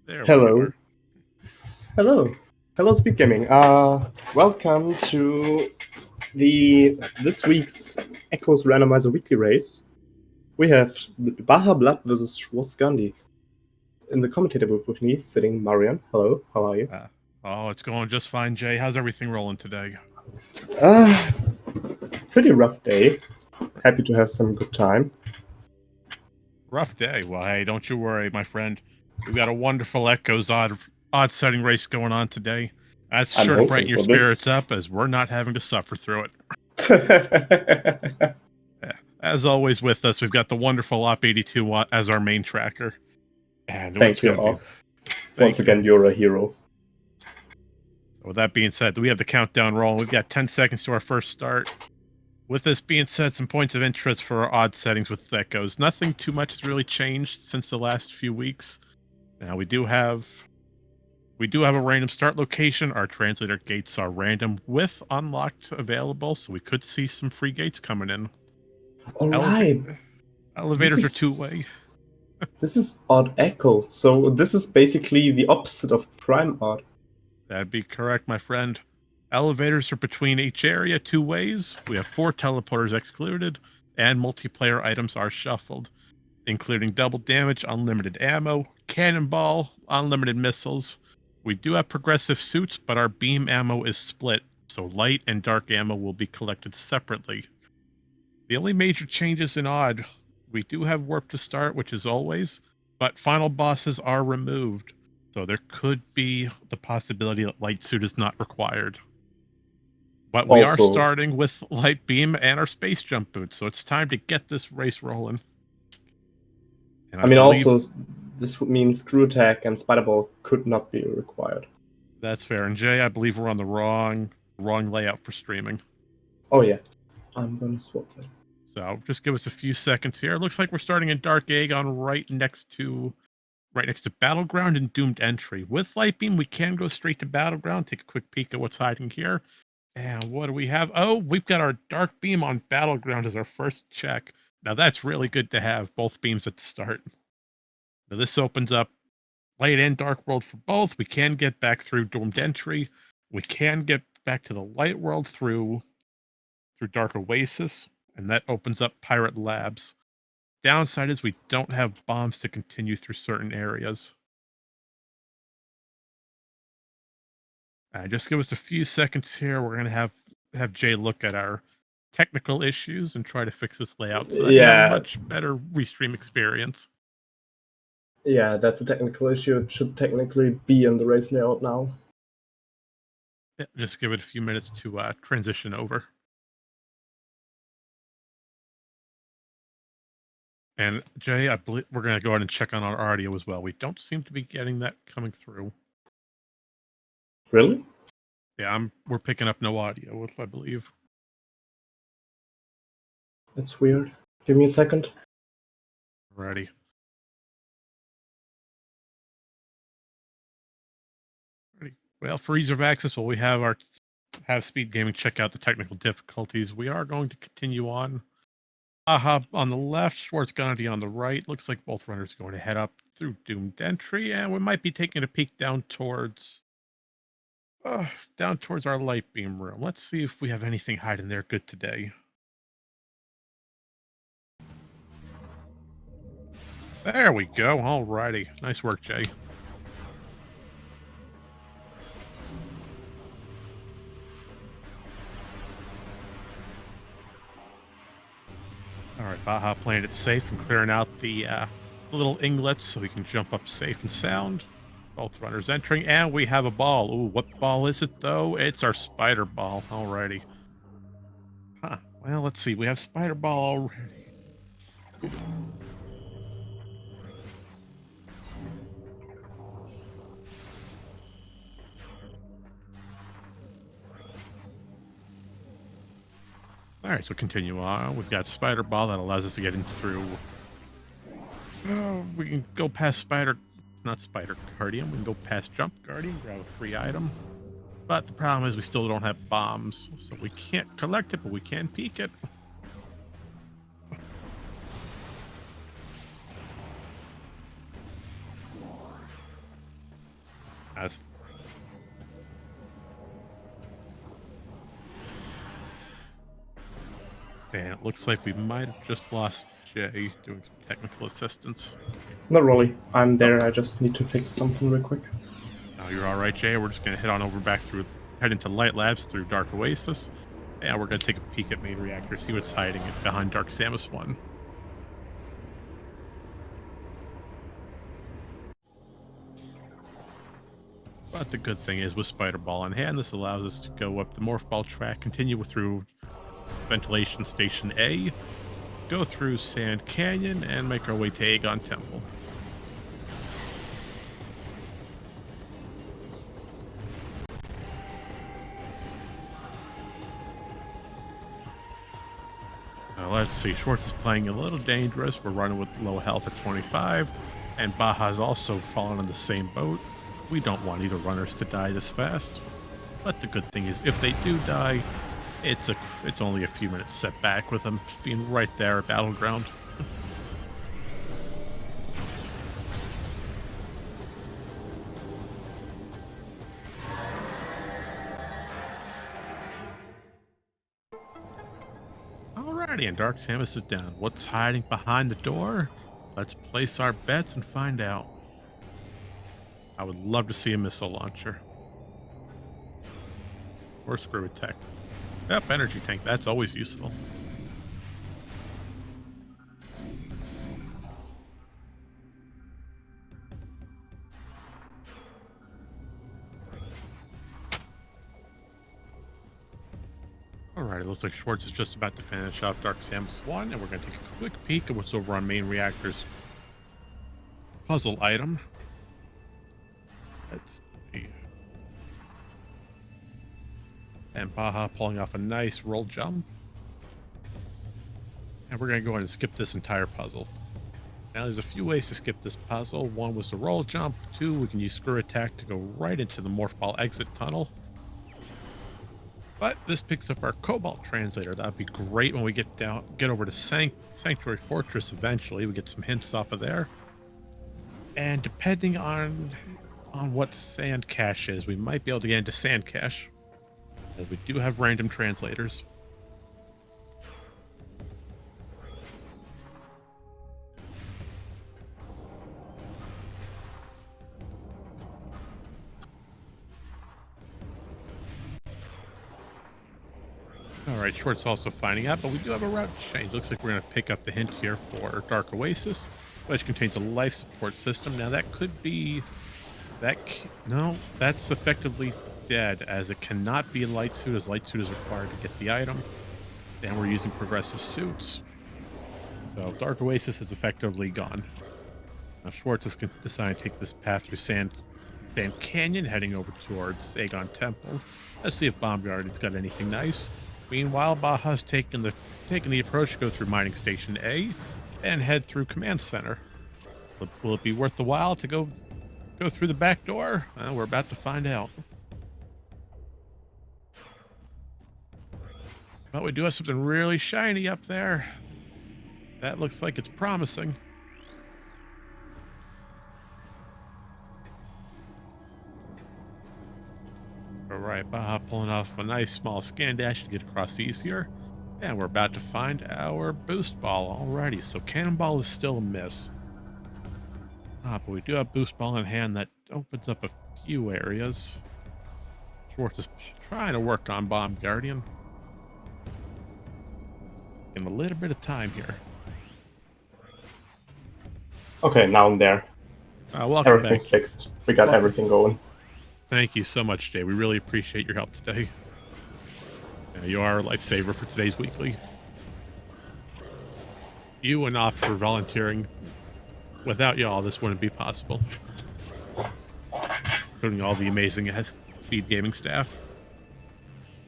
There we Hello. are. Hello. Hello, SpeedGaming. Welcome to this week's Echoes Randomizer Weekly Race. We have Baja Blood versus Schwartz Gandhi. In the commentator booth with me, sitting Marian. Hello, how are you? Oh, it's going just fine, Jay. How's everything rolling today? Pretty rough day. Happy to have some good time. Rough day. Well, hey, don't you worry, my friend. We've got a wonderful Echoes odd setting race going on today. That's I'm sure to brighten hoping your for spirits this. up as we're not having to suffer through it. As always with us, we've got the wonderful Op82 as our main tracker. And Thank you all. Once again, you're a hero. With that being said, we have the countdown rolling. We've got 10 seconds to our first start. With this being said, some points of interest for our odd settings with Echoes. Nothing too much has really changed since the last few weeks. Now we do have a random start location. Our translator gates are random with unlocked available, so we could see some free gates coming in. All right. Elevators are two-way. This is odd Echo, so this is basically the opposite of prime odd. That'd be correct, my friend. Elevators are between each area two ways. We have 4 teleporters excluded, and multiplayer items are shuffled, including double damage, unlimited ammo, cannonball, unlimited missiles. We do have progressive suits, but our beam ammo is split, so light and dark ammo will be collected separately. The only major changes in odd, we do have warp to start, which is always, but final bosses are removed, so there could be the possibility that light suit is not required. But we are starting with light beam and our space jump boots, so it's time to get this race rolling. And I mean, also, this means screw attack and spiderball could not be required. That's fair. And Jay, I believe we're on the wrong layout for streaming. Oh yeah, I'm gonna swap that. So just give us a few seconds here. It looks like we're starting in Dark Aegon right next to Battleground and Doomed Entry. With Light Beam, we can go straight to Battleground. Take a quick peek at what's hiding here. And what do we have? Oh, we've got our Dark Beam on Battleground as our first check. Now that's really good to have both beams at the start. Now this opens up Light and Dark World for both. We can get back through Doomed Entry. We can get back to the Light World through Dark Oasis, and that opens up Pirate Labs. Downside is we don't have bombs to continue through certain areas. Just give us a few seconds here. We're going to have Jay look at our technical issues and try to fix this layout so that we have a much better restream experience. Yeah, that's a technical issue. It should technically be in the race layout now. Yeah, just give it a few minutes to transition over. And Jay, I believe we're going to go ahead and check on our audio as well. We don't seem to be getting that coming through. Really? Yeah, we're picking up no audio, I believe. That's weird. Give me a second. Alrighty. Well, for ease of access, while we have SpeedGaming check out the technical difficulties, we are going to continue on. Aha on the left, Schwartz Gandhi on the right. Looks like both runners are going to head up through Doomed Entry, and we might be taking a peek down towards our light beam room. Let's see if we have anything hiding there good today. There we go. Alrighty. Nice work, Jay. Alright, Baja playing it safe and clearing out the little inglets so we can jump up safe and sound. Both runners entering, and we have a ball. Ooh, what ball is it, though? It's our spider ball. Alrighty. Huh. Well, let's see. We have spider ball already. Alright, so continue on. We've got spider ball that allows us to get in through. We can go past not Spider Guardian. We can go past Jump Guardian, grab a free item. But the problem is we still don't have bombs, so we can't collect it, but we can peek it. As and it looks like we might have just lost Jay doing some technical assistance. Not really. I'm there. I just need to fix something real quick. Oh, you're all right, Jay. We're just gonna head on over back through, head into Light Labs through Dark Oasis, and we're gonna take a peek at main reactor, see what's hiding behind Dark Samus 1. But the good thing is, with Spider Ball in hand, this allows us to go up the Morph Ball track, continue through Ventilation Station A, go through Sand Canyon, and make our way to Aegon Temple. Now let's see, Schwartz is playing a little dangerous. We're running with low health at 25, and Baja's also fallen on the same boat. We don't want either runners to die this fast. But the good thing is, if they do die, it's only a few minutes setback with them being right there at Battleground. Alrighty, and Dark Samus is down. What's hiding behind the door? Let's place our bets and find out. I would love to see a missile launcher. Or screw attack. Yep, energy tank. That's always useful. Alright, it looks like Schwartz is just about to finish off Dark Samus 1, and we're going to take a quick peek at what's over on main reactor's puzzle item. Let's see. And Baja pulling off a nice roll jump. And we're going to go ahead and skip this entire puzzle. Now, there's a few ways to skip this puzzle. One was the roll jump. Two, we can use screw attack to go right into the Morph Ball exit tunnel. But this picks up our Cobalt Translator. That'd be great when we get over to Sanctuary Fortress eventually. We get some hints off of there. And depending on what Sand Cache is, we might be able to get into Sand Cache, as we do have random translators. Alright, Schwartz also finding out, but we do have a route change. Looks like we're going to pick up the hint here for Dark Oasis, which contains a life support system. Now that could be... No, that's effectively dead, as it cannot be a light suit, as light suit is required to get the item. And we're using progressive suits. So Dark Oasis is effectively gone. Now Schwartz is going to decide to take this path through Sand Canyon, heading over towards Aegon Temple. Let's see if Bomb Guardian's got anything nice. Meanwhile, Baja's taken the approach to go through Mining Station A and head through Command Center. Will it be worth the while to go through the back door? Well, we're about to find out. But we do have something really shiny up there. That looks like it's promising. Alright, Baja pulling off a nice small scan dash to get across easier. And we're about to find our boost ball. Alrighty, so Cannonball is still a miss. But we do have boost ball in hand that opens up a few areas. Schwartz is trying to work on Bomb Guardian. Getting a little bit of time here. Okay, now I'm there. Welcome Everything's back. fixed. We got everything going. Thank you so much, Jay. We really appreciate your help today. You are a lifesaver for today's weekly. You and Op for volunteering. Without y'all, this wouldn't be possible. Including all the amazing SpeedGaming staff.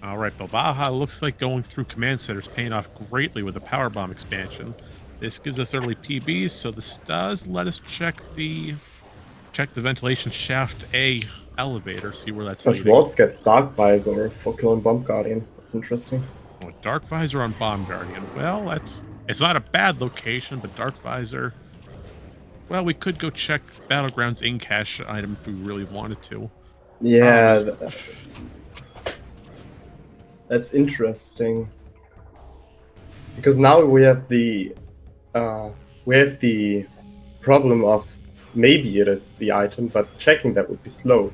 Alright, Baja looks like going through Command Center is paying off greatly with the Power Bomb expansion. This gives us early PBs, so this does let us check the ventilation shaft A elevator, see where that's leading. Schwartz gets Dark Visor for killing Bomb Guardian. That's interesting. Oh, Dark Visor on Bomb Guardian. Well, it's not a bad location, but Dark Visor... Well, we could go check Battleground's in-cache item if we really wanted to. Yeah, that's interesting. Because now we have the problem of maybe it is the item, but checking that would be slow.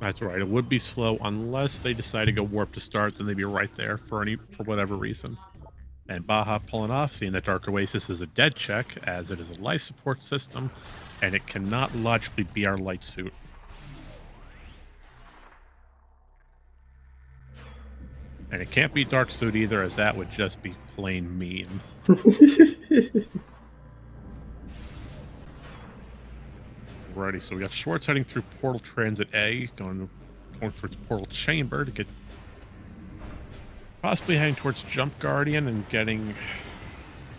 That's right. It would be slow unless they decide to go warp to start. Then they'd be right there for whatever reason. And Baja pulling off, seeing that Dark Oasis is a dead check, as it is a life support system, and it cannot logically be our light suit. And it can't be Dark Suit either, as that would just be plain mean. Alrighty, so we got Schwartz heading through Portal Transit A, going towards Portal Chamber to get possibly heading towards Jump Guardian and getting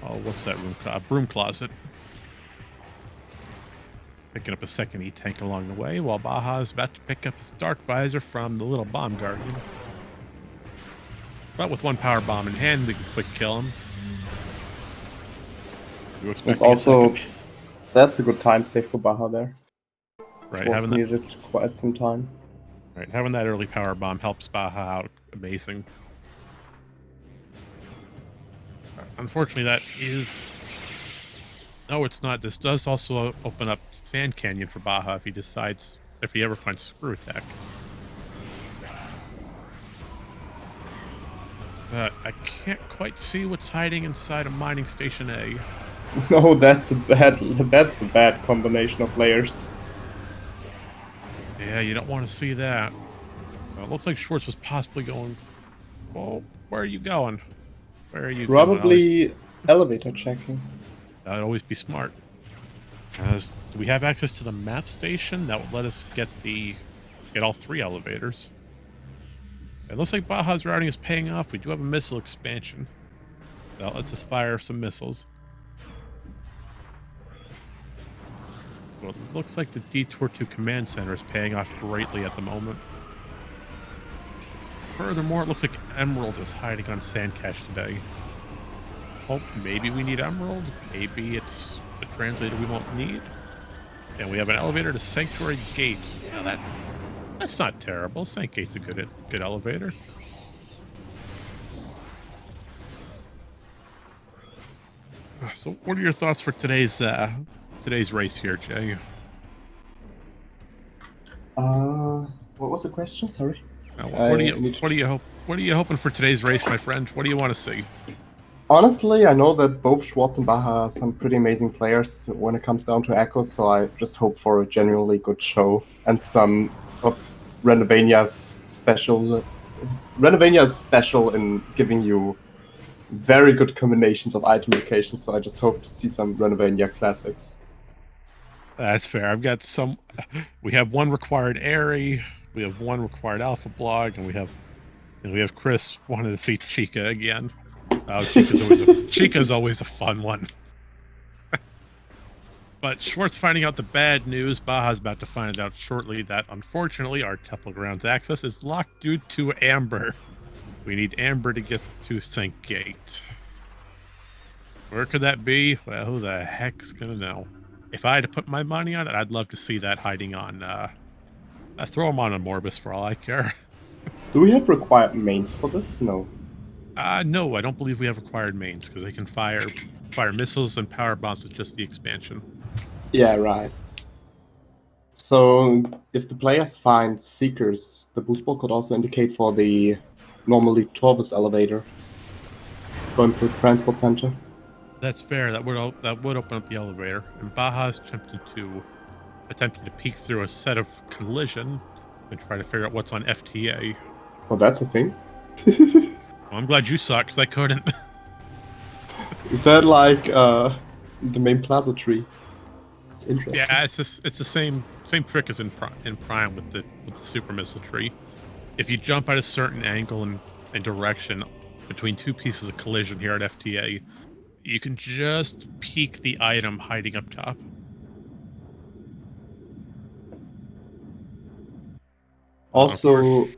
what's that room? Broom Closet. Picking up a second E-Tank along the way, while Baja is about to pick up his Dark Visor from the little Bomb Guardian. But with one power bomb in hand, we can quick kill him. It's also that's a good time save for Baja there. Right, having needed quite some time. Right, having that early power bomb helps Baja out amazing. Unfortunately, that is... No, it's not. This does also open up Sand Canyon for Baja if he ever finds Screw Attack. But I can't quite see what's hiding inside of Mining Station A. No, that's a bad combination of layers. Yeah, you don't want to see that. So it looks like Schwartz was possibly going... Well, where are you going? Where are you Probably elevator checking. That'd always be smart. Do we have access to the map station? That would let us get all 3 elevators. It looks like Baja's routing is paying off. We do have a missile expansion. That lets us fire some missiles. Well, it looks like the Detour to Command Center is paying off greatly at the moment. Furthermore, it looks like Emerald is hiding on Sand Cache today. Oh, maybe we need Emerald. Maybe it's a translator we won't need. And we have an elevator to Sanctuary Gate. Yeah, that's not terrible. Sanct Gate's a good elevator. So, what are your thoughts for today's race here, Jay? What was the question? Sorry. What are you hoping for today's race, my friend? What do you want to see? Honestly, I know that both Schwartz and Baja are some pretty amazing players when it comes down to Echoes, so I just hope for a genuinely good show and some of Randomania's special in giving you very good combinations of item locations, so I just hope to see some Randomania classics. That's fair. We have one required Airy, we have one required Alpha Blog, and we have Chris wanted to see Chica again. Chica's always a fun one. But Schwartz finding out the bad news. Baja's about to find out shortly that, unfortunately, our Temple Grounds access is locked due to Amber. We need Amber to get to Sanct Gate. Where could that be? Well, who the heck's gonna know? If I had to put my money on it, I'd love to see that hiding on... throw him on a Morbus for all I care. Do we have required mains for this? No. No, I don't believe we have required mains, because they can fire missiles and power bombs with just the expansion. Yeah, right. So, if the players find Seekers, the boost ball could also indicate for the normally Torvis elevator going through the transport center. That's fair. That would open up the elevator. And Baja's attempting to peek through a set of collision and try to figure out what's on FTA. Well, that's a thing. Well, I'm glad you saw it, because I couldn't. Is that like the main plaza tree? Interesting. Yeah, it's the same trick as in Prime with the super missile tree. If you jump at a certain angle and direction between 2 pieces of collision here at FTA, you can just peek the item hiding up top. Also,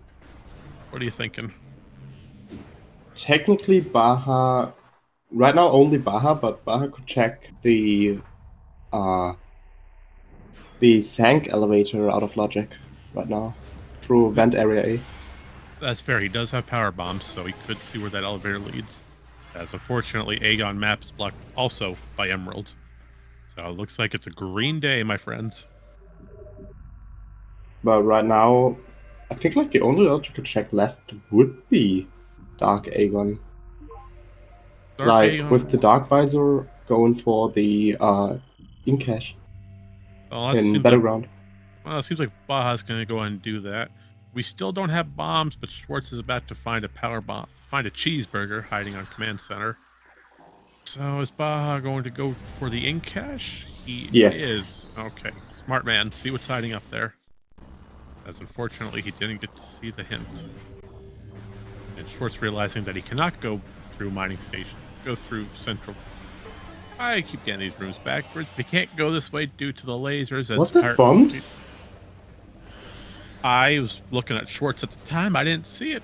what are you thinking? Technically, Baja right now only Baja, but Baja could check the Sank elevator out of logic. right now through vent area A. That's fair. He does have power bombs, so he could see where that elevator leads. As unfortunately, Aegon map is blocked also by Emerald. So it looks like it's a green day, my friends. But right now, I think like the only logical check left would be Dark Aegon. Dark Like with the Aegon. Dark Visor going for the Incash Well, that in seems like Battleground. it seems like Baja's going to go ahead and do that. We still don't have bombs, but Schwartz is about to find a power bomb, find a cheeseburger hiding on command center. So is Baja going to go for the in cache? He is. Okay, Yes. smart man. See what's hiding up there. As unfortunately, he didn't get to see the hint. And Schwartz realizing that he cannot go through mining station, go through central. I keep getting these rooms backwards. He can't go this way due to the lasers. As Was that bombs? I was looking at Schwartz at the time. I didn't see it.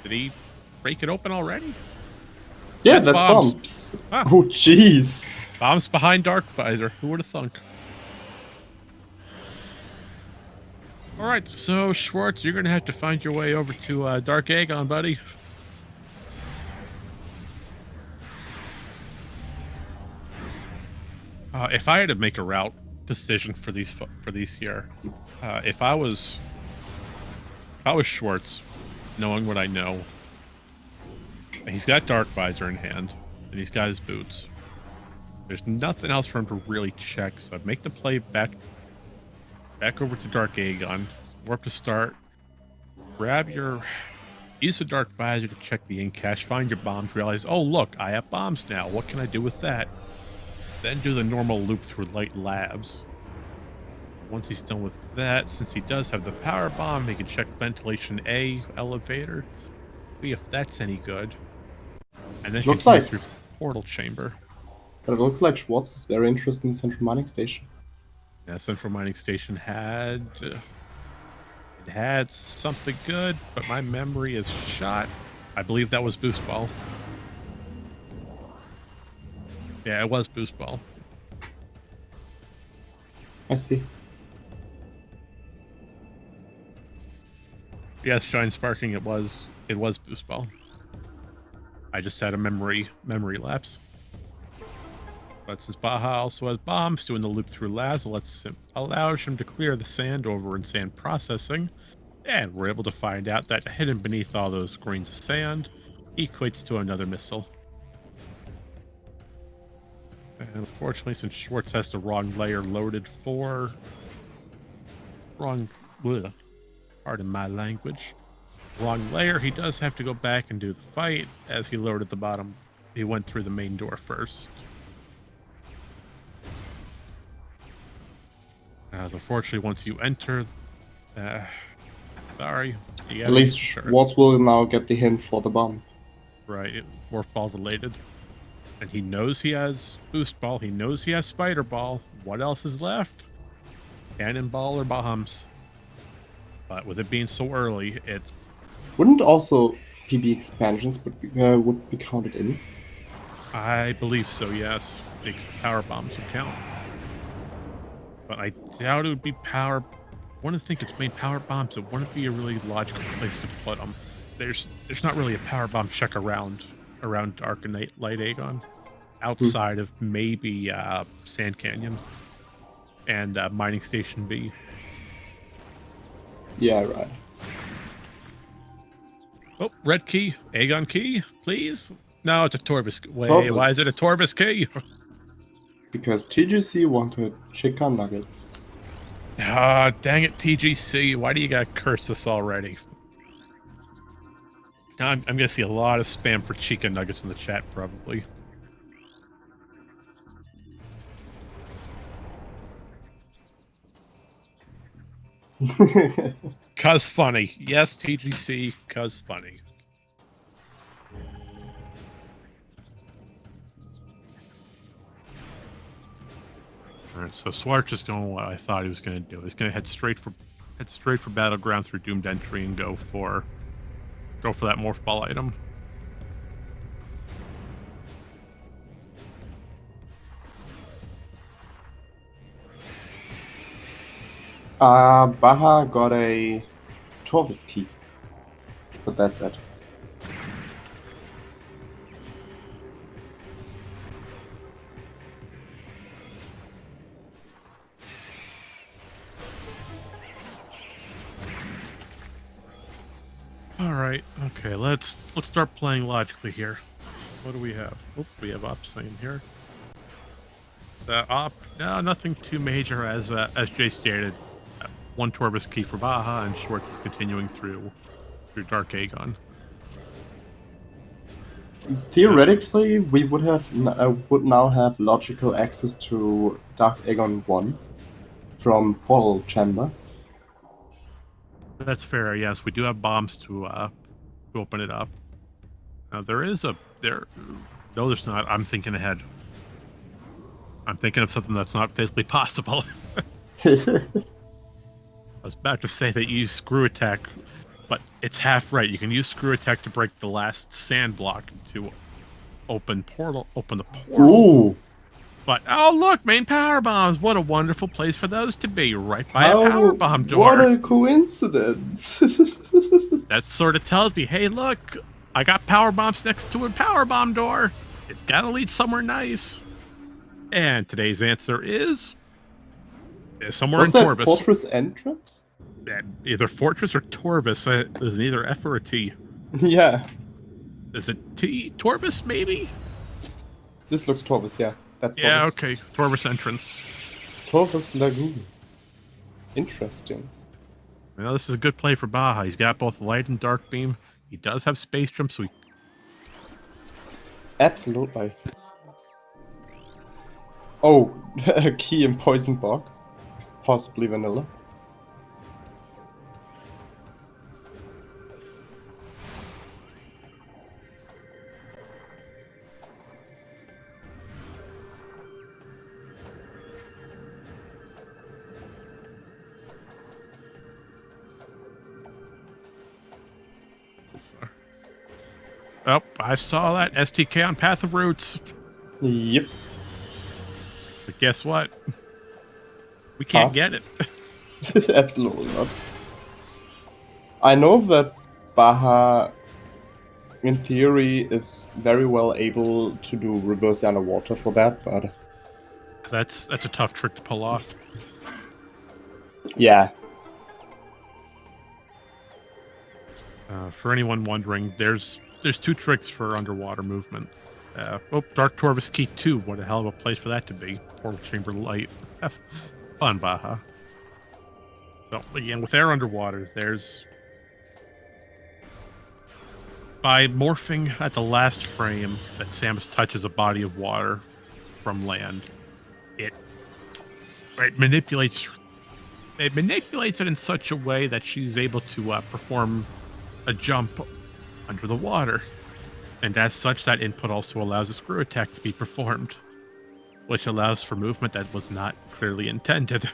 Did he break it open already? Yeah, that's bombs. Ah. Oh, jeez. Bombs behind Dark Visor. Who would have thunk? All right, so Schwartz, you're going to have to find your way over to Dark Aegon, buddy. If I had to make a route decision for these here, if I was Schwartz, knowing what I know, he's got Dark Visor in hand, and he's got his boots. There's nothing else for him to really check, so I'd make the play back over to Dark Aegon, warp to start, use the Dark Visor to check the in-cache, find your bombs, realize, oh look, I have bombs now, what can I do with that? Then do the normal loop through light labs. Once he's done with that, since he does have the power bomb, he can check ventilation A elevator, see if that's any good, and then continue through portal chamber. But it looks like Schwartz is very interested in Central Mining Station. Yeah, Central Mining Station had something good, but my memory is shot. I believe that was Boost Ball. Yeah, it was Boost Ball. I see. Yes, Shine Sparking, it was Boost Ball. I just had a memory lapse. But since Baja also has bombs, doing the loop through labs allows him to clear the sand over in sand processing, and we're able to find out that hidden beneath all those grains of sand equates to another missile. And unfortunately, since Schwartz has the wrong layer loaded for pardon my language, wrong layer, he does have to go back and do the fight as he loaded the bottom. He went through the main door first. As unfortunately, once you enter, sorry. At least Schwartz will now get the hint for the bomb. Right, Morph Ball related. And he knows he has Boost Ball. He knows he has Spider Ball. What else is left? Cannonball or bombs. But with it being so early, it's... Wouldn't also PB expansions would be counted in? I believe so, yes. Big power bombs would count. But I doubt it would be power... I want to think it's main power bombs. It wouldn't be a really logical place to put them. There's not really a power bomb check around Dark and Light Aegon, outside of maybe Sand Canyon and Mining Station B. Yeah, right. Oh, red key, Aegon key, please. No, it's a Torvis. Wait, why is it a Torvis key? Because TGC wanted chicken nuggets. Ah, dang it, TGC. Why do you gotta curse us already? Now I'm gonna see a lot of spam for chicken nuggets in the chat, probably. Cuz funny. Yes, TGC, cuz funny. Alright, so Swartz is doing what I thought he was gonna do. He's gonna head straight for Battleground through Doomed Entry and go for that Morph Ball item. Baha got a Torvis key, but that's it. All right. Okay. Let's start playing logically here. What do we have? Oh, we have ops in here. No, nothing too major as Jay stated. One Torvis key for Baja, and Schwartz is continuing through Dark Aegon. Theoretically, we would now have logical access to Dark Aegon 1 from Portal Chamber. That's fair. Yes, we do have bombs to open it up. Now there is a there. No, there's not. I'm thinking ahead. I'm thinking of something that's not physically possible. I was about to say that you use screw attack, but it's half right. You can use screw attack to break the last sand block to open the portal. Ooh! But oh look, main power bombs! What a wonderful place for those to be, right by a power bomb door. What a coincidence! That sort of tells me, hey, look, I got power bombs next to a power bomb door. It's gotta lead somewhere nice. And today's answer is somewhere in Torvis. Fortress entrance? Either Fortress or Torvis. There's neither F or a T. Yeah. Is it T? Torvis, maybe? This looks Torvis, yeah. That's Torvis. Yeah, okay. Torvis entrance. Torvis Lagoon. Interesting. Well, this is a good play for Baja. He's got both light and dark beam. He does have space jump, so he... Absolutely. Oh, a key in Poison Bog. Possibly vanilla. Oh, I saw that. STK on Path of Roots. Yep. But guess what? We can't get it. Absolutely not. I know that Baja, in theory, is very well able to do reverse underwater for that, but... That's a tough trick to pull off. Yeah. For anyone wondering, there's two tricks for underwater movement. Dark Torvis Key 2. What a hell of a place for that to be. Portal Chamber Light. Fun, Baja. So, again, with air underwater, there's... By morphing at the last frame that Samus touches a body of water from land, it manipulates it in such a way that she's able to perform a jump under the water. And as such, that input also allows a screw attack to be performed, which allows for movement that was not clearly intended.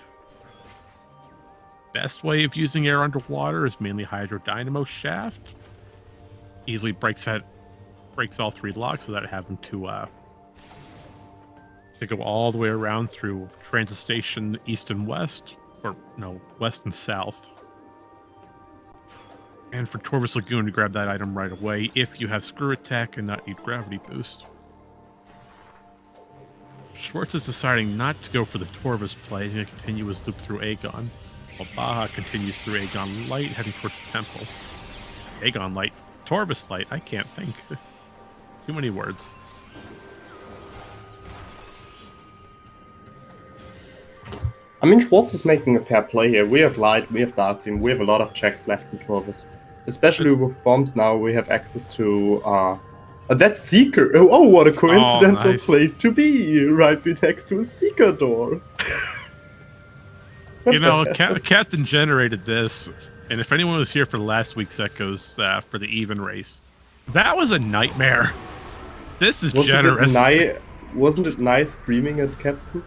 Best way of using air underwater is mainly Hydro Dynamo Shaft. Easily breaks all three locks without having to go all the way around through transit station east and west, or no, west and south. And for Torvis Lagoon to grab that item right away if you have screw attack and not need gravity boost. Schwartz is deciding not to go for the Torvis play. He's going to continue his loop through Aegon, while Baja continues through Aegon Light, heading towards the temple. Aegon Light, Torvis Light, I can't think. Too many words. I mean, Schwartz is making a fair play here. We have light, we have dark beam, we have a lot of checks left in Torvis. Especially with bombs now, we have access to... that's Seeker! Oh, what a coincidental place to be! Right next to a Seeker door! You know, Captain generated this, and if anyone was here for last week's Echoes for the even race, that was a nightmare. This is generous. Wasn't it nice screaming at Captain?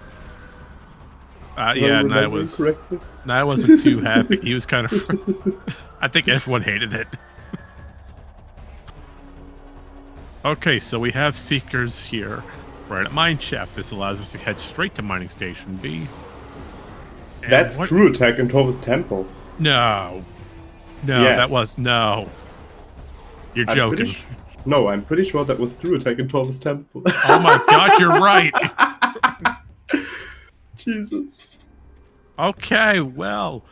Yeah, I wasn't too happy. He was kind of... I think everyone hated it. Okay, so we have Seekers here. Right at Mine Shaft. This allows us to head straight to Mining Station B. That's true attack in Torvus Temple. No. No, Yes. that was... No. You're joking. No, I'm pretty sure that was true attack in Torvus Temple. Oh my god, you're right! Jesus. Okay, well...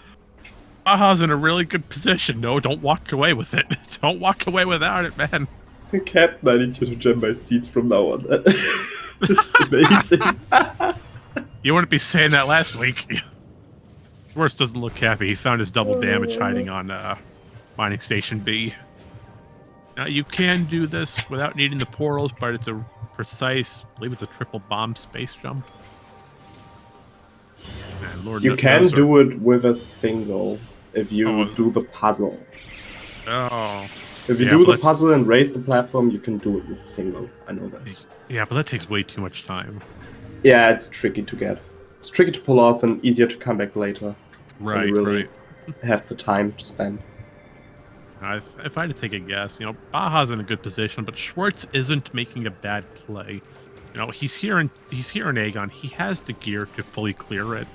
Baja's in a really good position. No, don't walk away with it. Don't walk away without it, man. Captain, I need you to jam my seats from now on. This is amazing. You wouldn't be saying that last week. Schwartz doesn't look happy. He found his double damage hiding on Mining Station B. Now, you can do this without needing the portals, but it's a precise, I believe it's a triple bomb space jump. And Lord you can do it with a single if you do the puzzle. Oh. If you do the puzzle and raise the platform, you can do it with a single. I know that. Yeah, but that takes way too much time. Yeah, it's tricky to get. It's tricky to pull off and easier to come back later. Right, you really right. have the time to spend. If I had to take a guess, you know, Baja's in a good position, but Schwartz isn't making a bad play. You know, he's here in Aegon. He has the gear to fully clear it.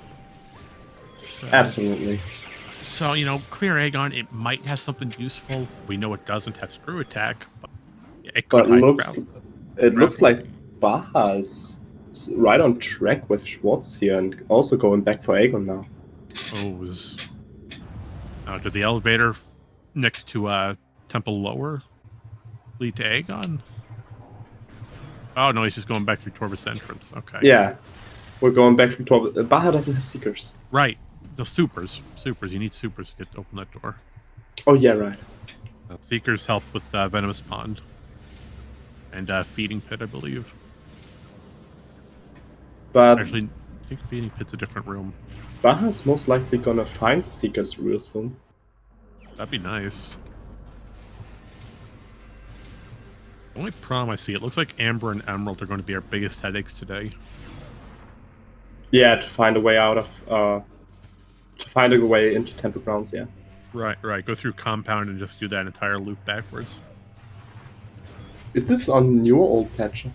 So, absolutely. So, you know, clear Aegon, it might have something useful. We know it doesn't have screw attack, but it could looks like Baja is right on track with Schwartz here and also going back for Aegon now. Did the elevator next to Temple Lower lead to Aegon? Oh, no, he's just going back through Torvus entrance. Okay. Yeah, we're going back through Torvus. Baja doesn't have Seekers. Right. The supers. You need supers to open that door. Oh, yeah, right. Seekers help with Venomous Pond. And Feeding Pit, I believe. But actually, I think Feeding Pit's a different room. Baja's most likely gonna find Seekers real soon. That'd be nice. The only problem I see, it looks like Amber and Emerald are going to be our biggest headaches today. Yeah, to find a way out of... to find a way into Temple Grounds, yeah. Right. Go through Compound and just do that entire loop backwards. Is this on new or old patch?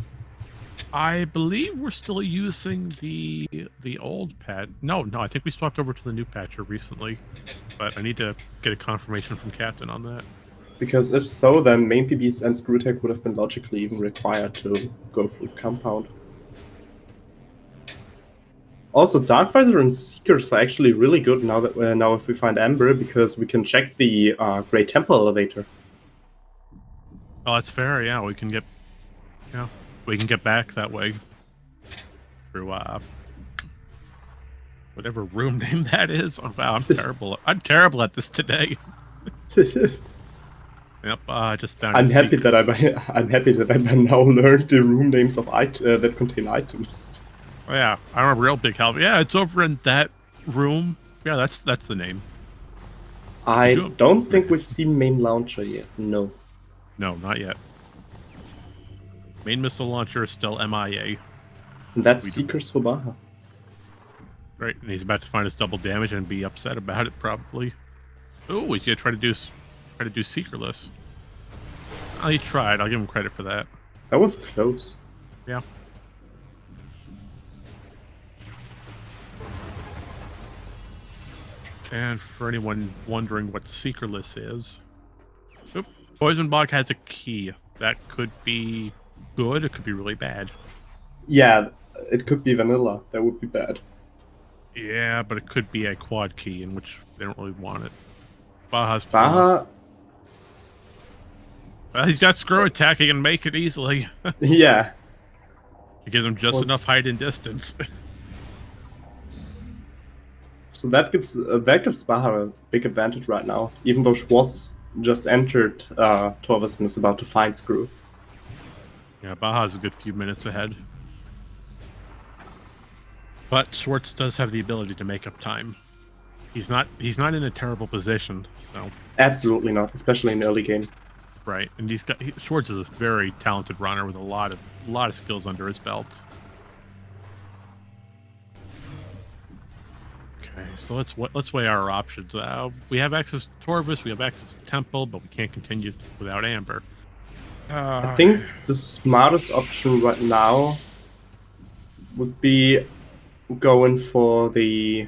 I believe we're still using the old patch. No, I think we swapped over to the new patcher recently. But I need to get a confirmation from Captain on that. Because if so, then main PBs and screw attack would have been logically even required to go through Compound. Also, Darkvisor and Seekers are actually really good now that now if we find Amber, because we can check the Great Temple elevator. Oh, that's fair. Yeah, we can get back that way through whatever room name that is. Oh, wow, I'm terrible. I'm terrible at this today. Yep, just found. I'm happy that I now learned the room names of that contain items. Oh, yeah, I'm a real big help. Yeah, it's over in that room. Yeah, that's the name. I don't think we've seen main launcher yet. No. No, not yet. Main missile launcher is still MIA. And that's Seekers for Baja. Right, and he's about to find his double damage and be upset about it, probably. Oh, he's gonna try to do Seekerless. Oh, he tried. I'll give him credit for that. That was close. Yeah. And for anyone wondering what Seekerless is, Poison Bog has a key. That could be good, it could be really bad. Yeah, it could be vanilla. That would be bad. Yeah, but it could be a quad key, in which they don't really want it. Baja. Well, he's got screw attack, he can make it easily. Yeah. It gives him just enough height and distance. So that gives Baja a big advantage right now, even though Schwartz just entered Torvus and is about to find Screw. Yeah, Baja's a good few minutes ahead. But Schwartz does have the ability to make up time. He's not in a terrible position, so. Absolutely not, especially in the early game. Right, and Schwartz is a very talented runner with a lot of skills under his belt. Okay, so let's weigh our options. We have access to Torvus, we have access to Temple, but we can't continue without Amber. I think the smartest option right now would be going for the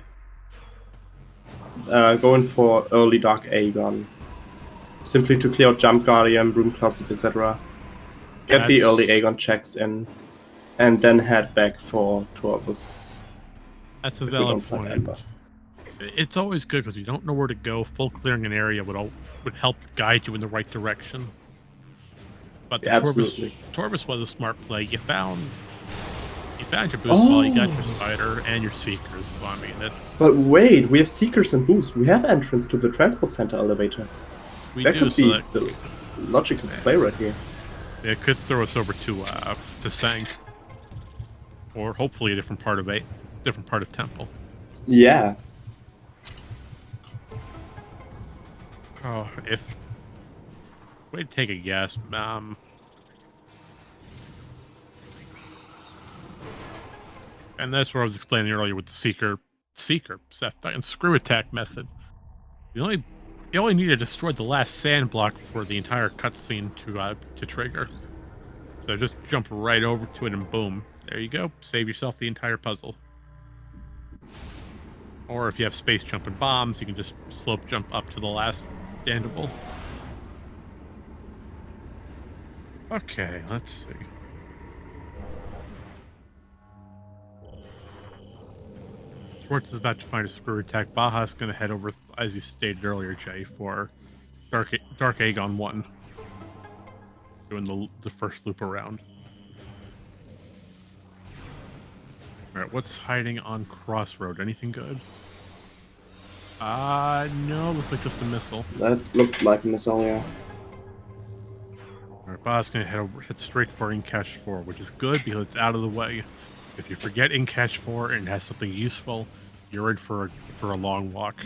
going for early Dark Aegon. Simply to clear out Jump Guardian, Broom Closet, etc. Get the early Aegon checks in, and then head back for Torvus. That's a valid point. It's always good because you don't know where to go. Full clearing an area would help guide you in the right direction. But the Torvus was a smart play. You found your boost ball, you got your spider and your seekers. So I mean, that's. But wait, we have seekers and boost. We have entrance to the transport center elevator. That could be the logical play right here. It could throw us over to Sank, or hopefully a different part of Temple. Yeah. Oh, wait, take a guess. And that's what I was explaining earlier with the Seeker, and screw attack method. You only need to destroy the last sand block for the entire cutscene to trigger. So just jump right over to it and boom, there you go. Save yourself the entire puzzle. Or if you have space jump and bombs, you can just slope jump up to the last standable. Okay, let's see. Schwartz is about to find a screw attack. Baja's going to head over, as you stated earlier, Jay, for Dark Aegon 1. Doing the first loop around. Alright, what's hiding on Crossroad? Anything good? No, looks like just a missile. That looked like a missile, yeah. Alright, Baja's going to head straight for Incash 4, which is good because it's out of the way. If you forget Incash 4 and it has something useful, you're in for a long walk.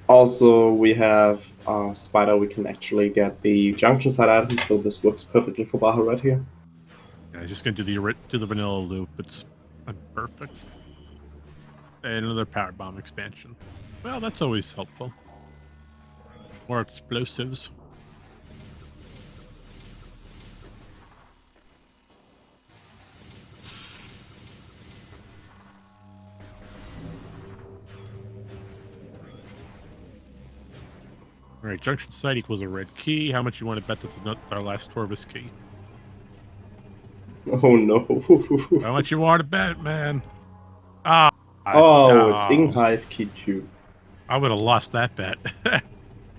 Also, we have Spider. We can actually get the junction side item, so this works perfectly for Baja right here. Yeah, just going to do the vanilla loop. It's perfect. And another power bomb expansion. Well, that's always helpful. More explosives. Alright, junction site equals a red key. How much you want to bet that's our last Torvus key? Oh no. How much you want to bet, man? It's Inghive key 2. I would have lost that bet.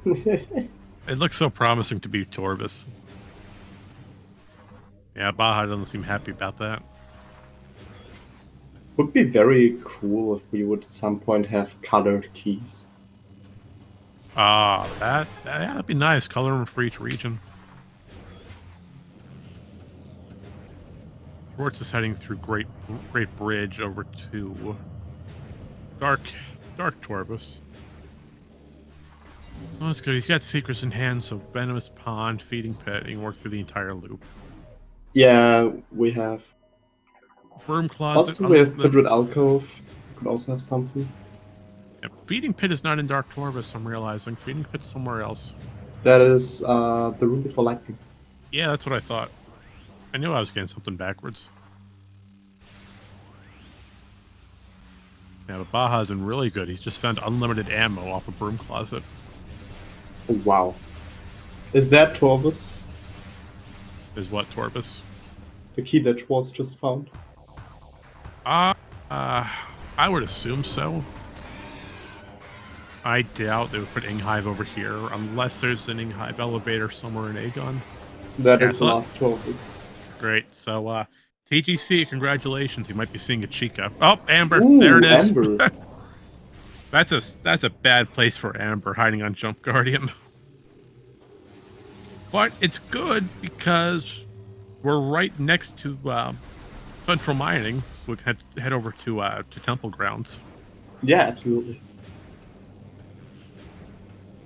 It looks so promising to be Torvus. Yeah, Baja doesn't seem happy about that. Would be very cool if we would at some point have colored keys. That'd be nice. Color them for each region. Schwartz is heading through Great Bridge over to Dark Torvus. Oh, that's good. He's got secrets in hand, so Venomous Pond, Feeding Pit, he can work through the entire loop. Yeah, we have Broom Closet. Also, we have Pidrid Alcove. Could also have something. Yeah, Feeding Pit is not in Dark Torvus, I'm realizing. Feeding Pit's somewhere else. That is the room before Lightning. Yeah, that's what I thought. I knew I was getting something backwards. Yeah, but Baja's been really good. He's just found unlimited ammo off a Broom Closet. Oh, wow. Is that Torvus? Is what, Torvus? The key that Schwartz just found? I would assume so. I doubt they would put Inghive over here, unless there's an Inghive elevator somewhere in Aegon. That is the last Torvus. Great. So, TGC, congratulations. You might be seeing a Chica. Oh, Amber. Ooh, there it is. Amber. That's a bad place for Amber, hiding on Jump Guardian. But it's good because we're right next to Central Mining. So we can head over to Temple Grounds. Yeah, absolutely.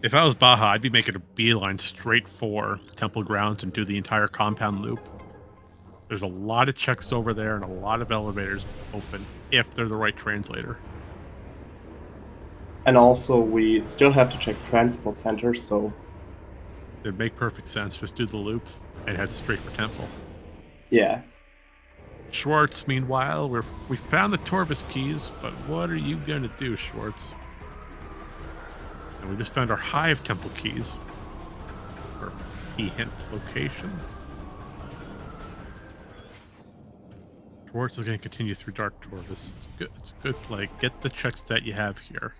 If I was Baja, I'd be making a beeline straight for Temple Grounds and do the entire compound loop. There's a lot of checks over there and a lot of elevators open if they're the right translator. And also, we still have to check Transport Center, so... It'd make perfect sense. Just do the loop and head straight for Temple. Yeah. Schwartz, meanwhile, we found the Torvus keys, but what are you going to do, Schwartz? And we just found our hive temple keys. Or key hint location. Schwartz is going to continue through Dark Torvus. It's good. It's a good play. Get the checks that you have here.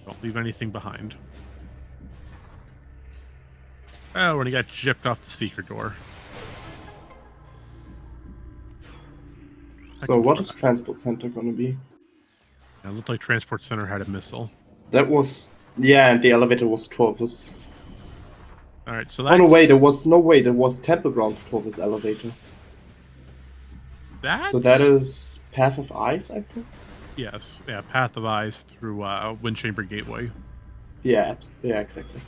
Don't leave anything behind. Oh, when he got gypped off the secret door. So what is Transport Center going to be? It looked like Transport Center had a missile. That was... Yeah, and the elevator was Torvus. Alright, so that's... Oh, no, wait, there was... No, wait, there was Temple Grounds Torvus elevator. That's... So that is Path of Ice, I think? Yes, yeah, Path of Ice through Wind Chamber Gateway. Yeah, exactly.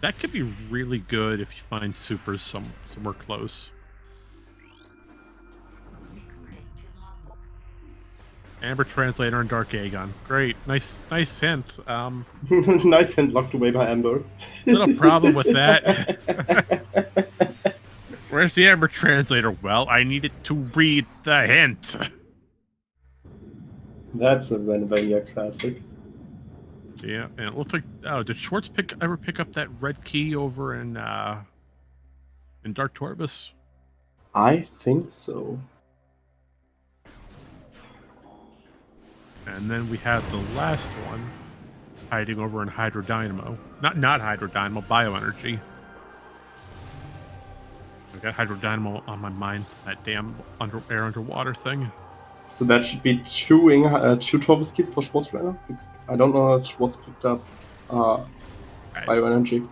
That could be really good if you find supers somewhere close. Amber Translator and Dark Aegon. Great, nice hint. Nice hint locked away by Amber. Little problem with that. Where's the Amber Translator? Well, I needed to read the hint. That's a Randomizer classic. Yeah, and it looks like... Oh, did Schwartz ever pick up that red key over in Dark Torvus? I think so. And then we have the last one hiding over in Hydrodynamo. Not Hydrodynamo, Bioenergy. I got Hydrodynamo on my mind for that damn air underwater thing. So that should be two Torvus keys for Schwartz right now? I don't know if Schwartz picked up Bioenergy.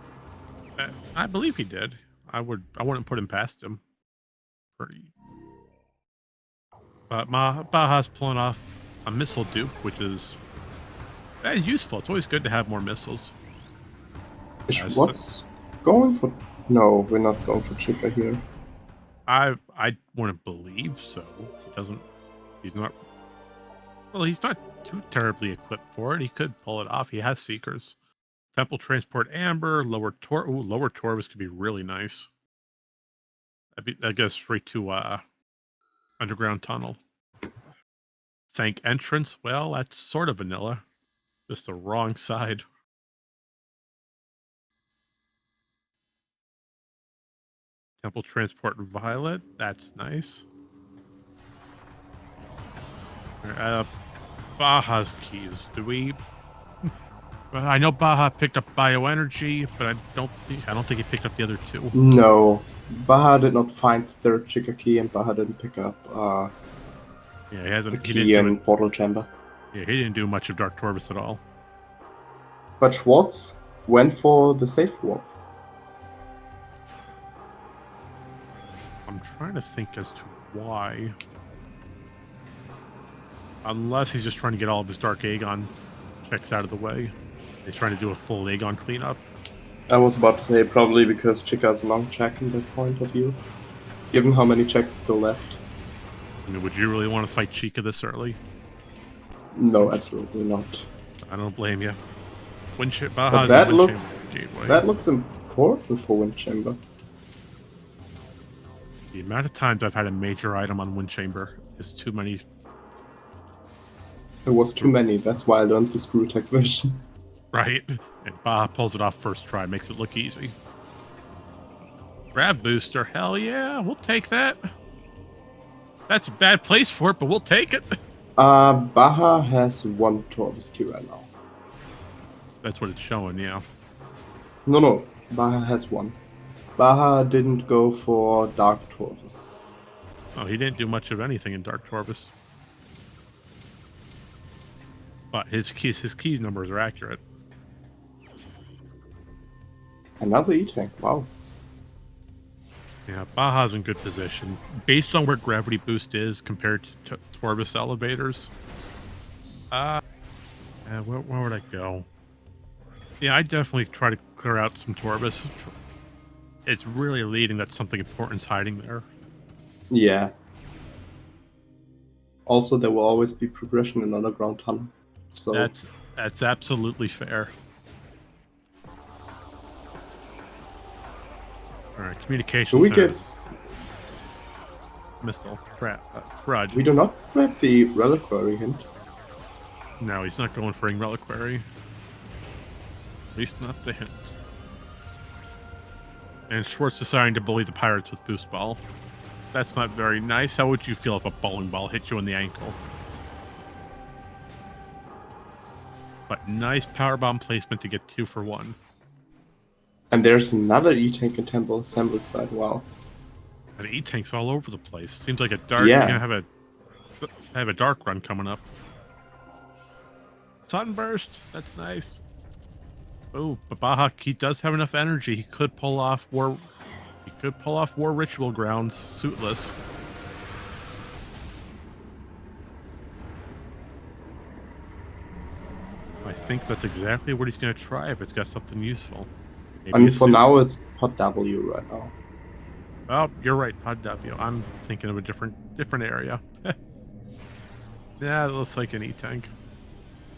I believe he did. I wouldn't put him past him. But Baja's pulling off a missile dupe, which is useful. It's always good to have more missiles. Is Schwartz going for... No, we're not going for Chica here. I wouldn't believe so. He's not too terribly equipped for it. He could pull it off. He has Seekers. Temple Transport Amber, Lower Torvus could be really nice. That goes straight to Underground Tunnel. Sank Entrance, well, that's sort of vanilla. Just the wrong side. Temple Transport Violet, that's nice. Baja's keys. Do we... Well, I know Baja picked up Bioenergy, but I don't think he picked up the other two. No. Baja did not find the third Chica key, and Baja didn't pick up the key in Portal Chamber. Yeah, he didn't do much of Dark Torvus at all. But Schwartz went for the safe warp. I'm trying to think as to why. Unless he's just trying to get all of his Dark Aegon checks out of the way. He's trying to do a full Aegon cleanup. I was about to say probably because Chica's long check in that point of view. Given how many checks are still left. I mean, would you really want to fight Chica this early? No, absolutely not. I don't blame you. But that looks important for Wind Chamber. The amount of times I've had a major item on Wind Chamber is too many. It was too many, that's why I learned the screw attack version. Right, and Baja pulls it off first try, makes it look easy. Grab booster, hell yeah, we'll take that. That's a bad place for it, but we'll take it. Baja has one Torvus key right now. That's what it's showing, yeah. No, Baja has one. Baja didn't go for Dark Torvus. Oh, he didn't do much of anything in Dark Torvus. But his keys numbers are accurate. Another E-Tank, wow. Yeah, Baja's in good position. Based on where Gravity Boost is compared to Torvus elevators. Where would I go? Yeah, I'd definitely try to clear out some Torvus. It's really leading that something important's hiding there. Yeah. Also, there will always be progression in Underground Tunnel. So that's absolutely fair. All right, communication. Do we get missile? Crud. We do not grab the reliquary hint. No, he's not going for Ring Reliquary. At least not the hint. And Schwartz deciding to bully the Pirates with Boost Ball. That's not very nice. How would you feel if a bowling ball hit you in the ankle? But nice powerbomb placement to get 2 for 1. And there's another E-Tank and Temple Assembly side. Wow. And E-Tank's all over the place. Seems like a dark. Yeah. You're gonna have a dark run coming up. Sunburst. That's nice. Oh, but Baja, he does have enough energy. He could pull off War. He could pull off War Ritual Grounds suitless. I think that's exactly what he's going to try if it's got something useful. Maybe I mean, a for suit. now, it's Pod W right now. Oh, you're right, Pod W. I'm thinking of a different area. Yeah, it looks like an E-Tank.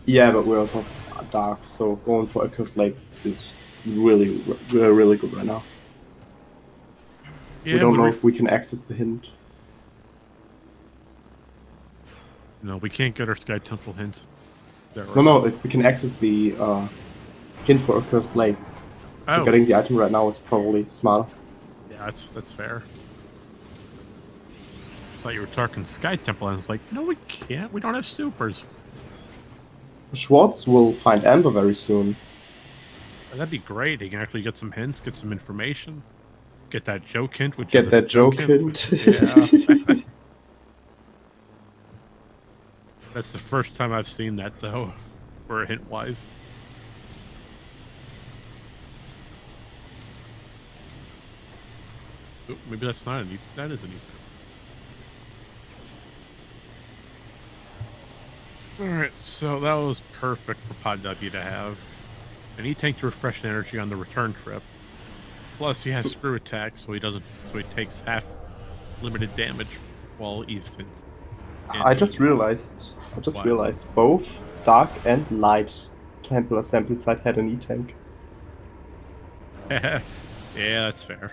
Yeah, but we're also dark, so going for Echo's Lake is really good right now. Yeah, we don't know if we can access the hint. No, we can't get our Sky Temple hints. No, if we can access the hint for Echo's Lake. So getting the item right now is probably smarter. Yeah, that's fair. I thought you were talking Sky Temple, and I was like, no, we can't. We don't have supers. Schwartz will find Amber very soon. That'd be great. He can actually get some hints, get some information, get that joke hint, which get that joke hint. Yeah. That's the first time I've seen that though, for a hint wise. Ooh, maybe that's not a neat. That is a neat. Alright, so that was perfect for Pod W to have. And he tanks refresh energy on the return trip. Plus he has screw attack, so he takes half limited damage while he's in. I just realized both Dark and Light Temple Assembly site had an E-Tank. Yeah, that's fair.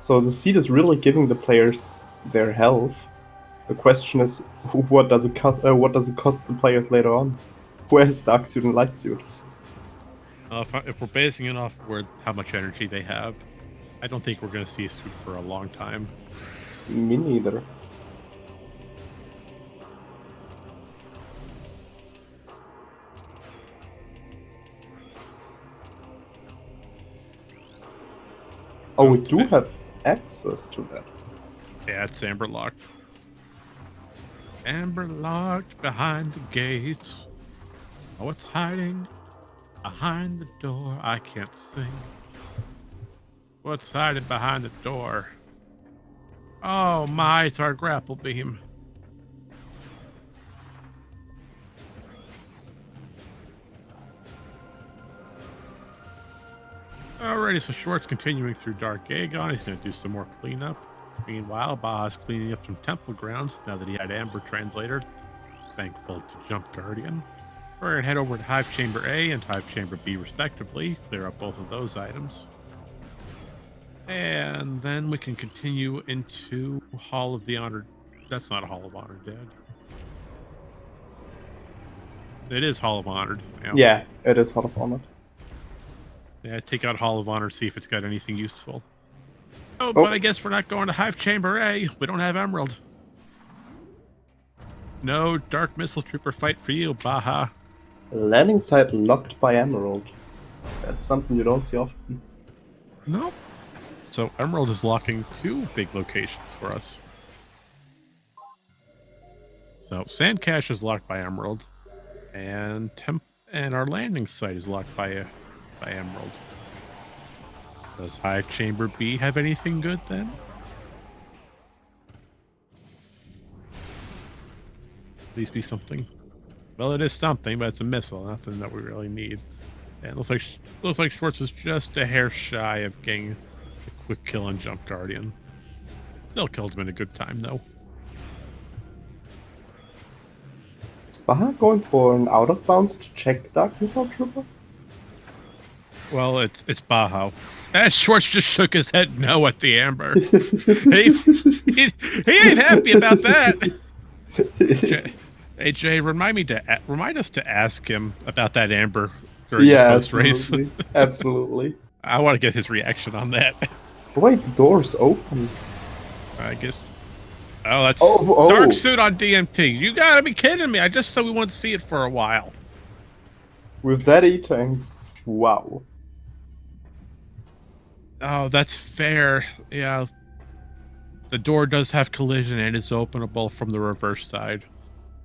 So the seed is really giving the players their health. The question is, what does it cost? What does it cost the players later on? Who has Dark Suit and Light Suit? If we're basing it off how much energy they have, I don't think we're going to see a suit for a long time. Me neither. Oh, we do have access to that. Yeah, it's amber locked. Amber locked behind the gates. Oh, it's hiding behind the door. I can't sing. What's hiding behind the door? Oh my, it's our grapple beam. Alrighty, so Schwartz continuing through Dark Aegon. He's going to do some more cleanup. Meanwhile, Baja's cleaning up some temple grounds now that he had Amber Translator. Thankful to Jump Guardian. We're going to head over to Hive Chamber A and Hive Chamber B, respectively. Clear up both of those items. And then we can continue into Hall of the Honored. That's not Hall of Honor, Dad. It is Hall of Honored. Yeah, it is Hall of Honor. Yeah, take out Hall of Honor, see if it's got anything useful. Oh, but I guess we're not going to Hive Chamber A. We don't have Emerald. No Dark Missile Trooper fight for you, Baja. Landing site locked by Emerald. That's something you don't see often. Nope. So Emerald is locking 2 big locations for us. So Sand Cache is locked by Emerald, and our landing site is locked by Emerald. Does Hive Chamber B have anything good then? Please be something. Well, it is something, but it's a missile. Nothing that we really need. And it looks like Schwartz was just a hair shy of getting a quick kill on Jump Guardian. Still killed him in a good time, though. Is Baja going for an out of bounds to check Dark Missile Trooper? Well, it's Baho. And Schwartz just shook his head no at the amber. He ain't happy about that. Hey Jay, remind us to ask him about that amber during the Yeah, post race. absolutely. Absolutely. I want to get his reaction on that. Wait, the door's open. I guess. Oh, that's Oh. dark suit on DMT. You gotta be kidding me! I just said we wanted to see it for a while. With that E-Tanks. Wow. Oh, that's fair. Yeah. The door does have collision and is openable from the reverse side.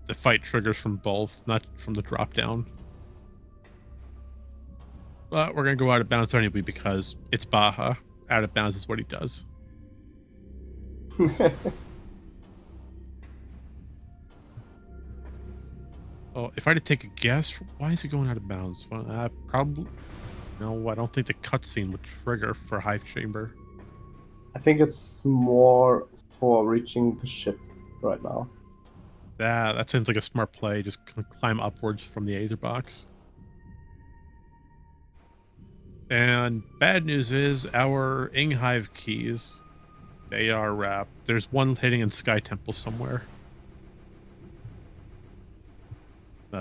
The fight triggers from both, not from the drop down. But we're gonna go out of bounds anyway because it's Baja. Out of bounds is what he does. Oh, if I had to take a guess, why is he going out of bounds? Well, probably. No, I don't think the cutscene would trigger for Hive Chamber. I think it's more for reaching the ship right now. That seems like a smart play. Just climb upwards from the Aether box. And bad news is our Inghive keys. They are there's one hiding in Sky Temple somewhere.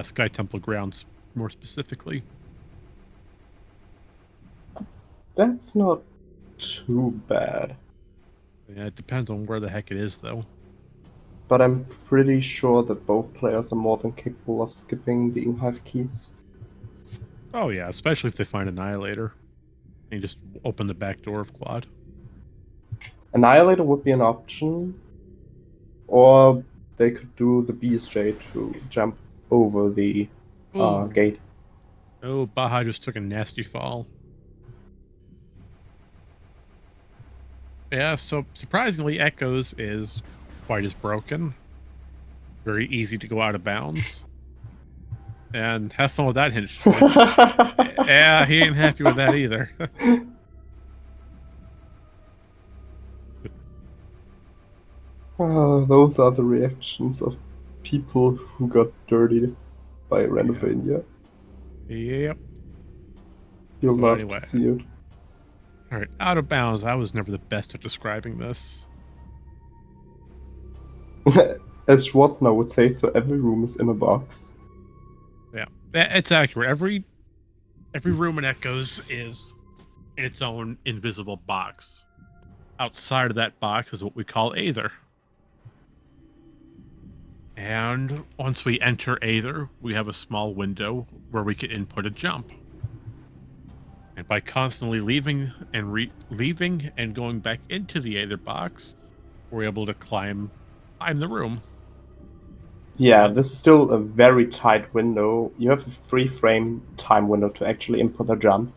Sky Temple grounds, more specifically. That's not too bad. Yeah, it depends on where the heck it is, though. But I'm pretty sure that both players are more than capable of skipping the Inghive keys. Oh yeah, especially if they find Annihilator. And you just open the back door of Quad. Annihilator would be an option. Or they could do the BSJ to jump over the gate. Oh, Baja just took a nasty fall. Yeah, so surprisingly, Echoes is quite as broken. Very easy to go out of bounds. And have fun with that hinge switch. Yeah, he ain't happy with that either. Those are the reactions of people who got dirty by Randomizer. Yep. You'll Well, love anyway. to see it. Alright, out of bounds. I was never the best at describing this. As Schwarzenegger would say, so every room is in a box. Yeah, it's accurate. Every room in Echoes is in its own invisible box. Outside of that box is what we call Aether. And once we enter Aether, we have a small window where we can input a jump. And by constantly leaving and going back into the Aether box, we're able to climb the room. Yeah, this is still a very tight window. You have a 3-frame time window to actually input a jump.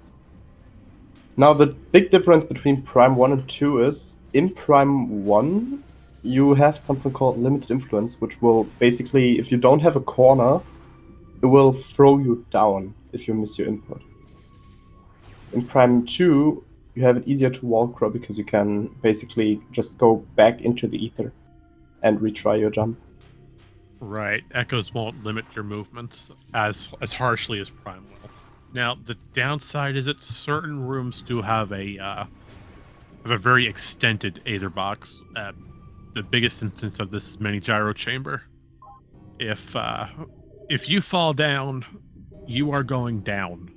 Now, the big difference between Prime 1 and 2 is, in Prime 1, you have something called limited influence, which will basically, if you don't have a corner, it will throw you down if you miss your input. In Prime 2, you have it easier to wall crawl because you can basically just go back into the ether and retry your jump. Right. Echoes won't limit your movements as harshly as Prime will. Now, the downside is that certain rooms do have a very extended Aether box. The biggest instance of this is Mini Gyro Chamber. If you fall down, you are going down.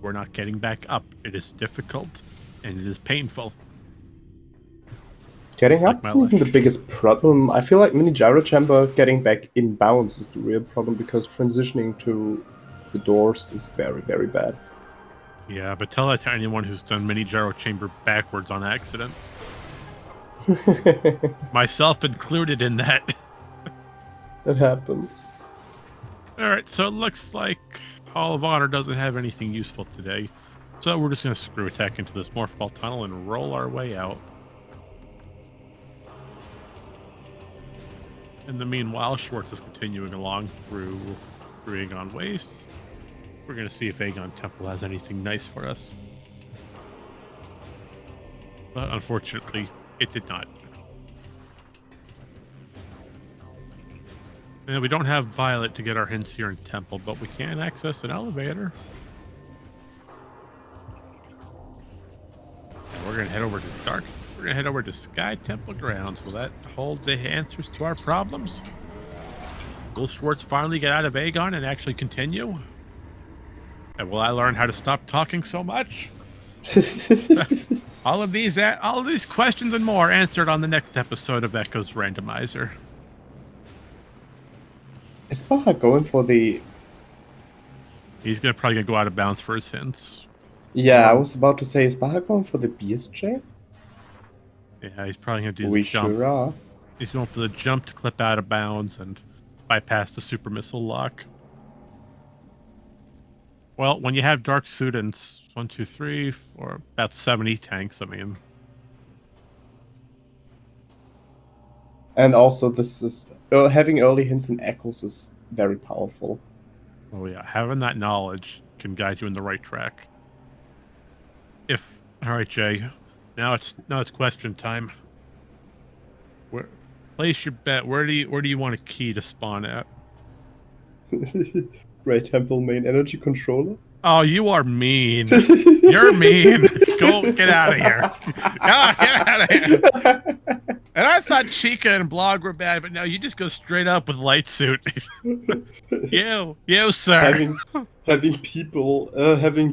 We're not getting back up. It is difficult, and it is painful. Getting up isn't even the biggest problem. I feel like Mini Gyro Chamber getting back in bounds is the real problem because transitioning to the doors is very, very bad. Yeah, but tell that to anyone who's done Mini Gyro Chamber backwards on accident. Myself included in that. It happens. Alright, so it looks like Hall of Honor doesn't have anything useful today. So we're just going to screw attack into this Morphball tunnel and roll our way out. In the meanwhile, Schwartz is continuing along through Aegon Waste. We're going to see if Aegon Temple has anything nice for us. But unfortunately, it did not. And we don't have Violet to get our hints here in Temple, but we can access an elevator. we're gonna head over to Dark. We're gonna head over to Sky Temple Grounds. Will that hold the answers to our problems? Will Schwartz finally get out of Aegon and actually continue? And will I learn how to stop talking so much? all of these questions and more answered on the next episode of Echoes Randomizer. Is Baha going for the... He's probably gonna go out of bounds for his hints. Yeah, I was about to say, is Baha going for the BSJ? Yeah, he's probably gonna do We the jump. sure are. He's going for the jump to clip out of bounds and bypass the super missile lock. Well, when you have Dark Students, 1, 2, 3, 4, about 70 tanks, I mean. And also, this is having early hints and echoes is very powerful. Oh yeah, having that knowledge can guide you in the right track. All right, Jay. Now it's question time. Place your bet. Where do you want a key to spawn at? Great Temple main energy controller. Oh, you are mean. You're mean. Go get out of here. Get out of here. And I thought Chica and Blog were bad, but now you just go straight up with Light Suit. you, sir. Having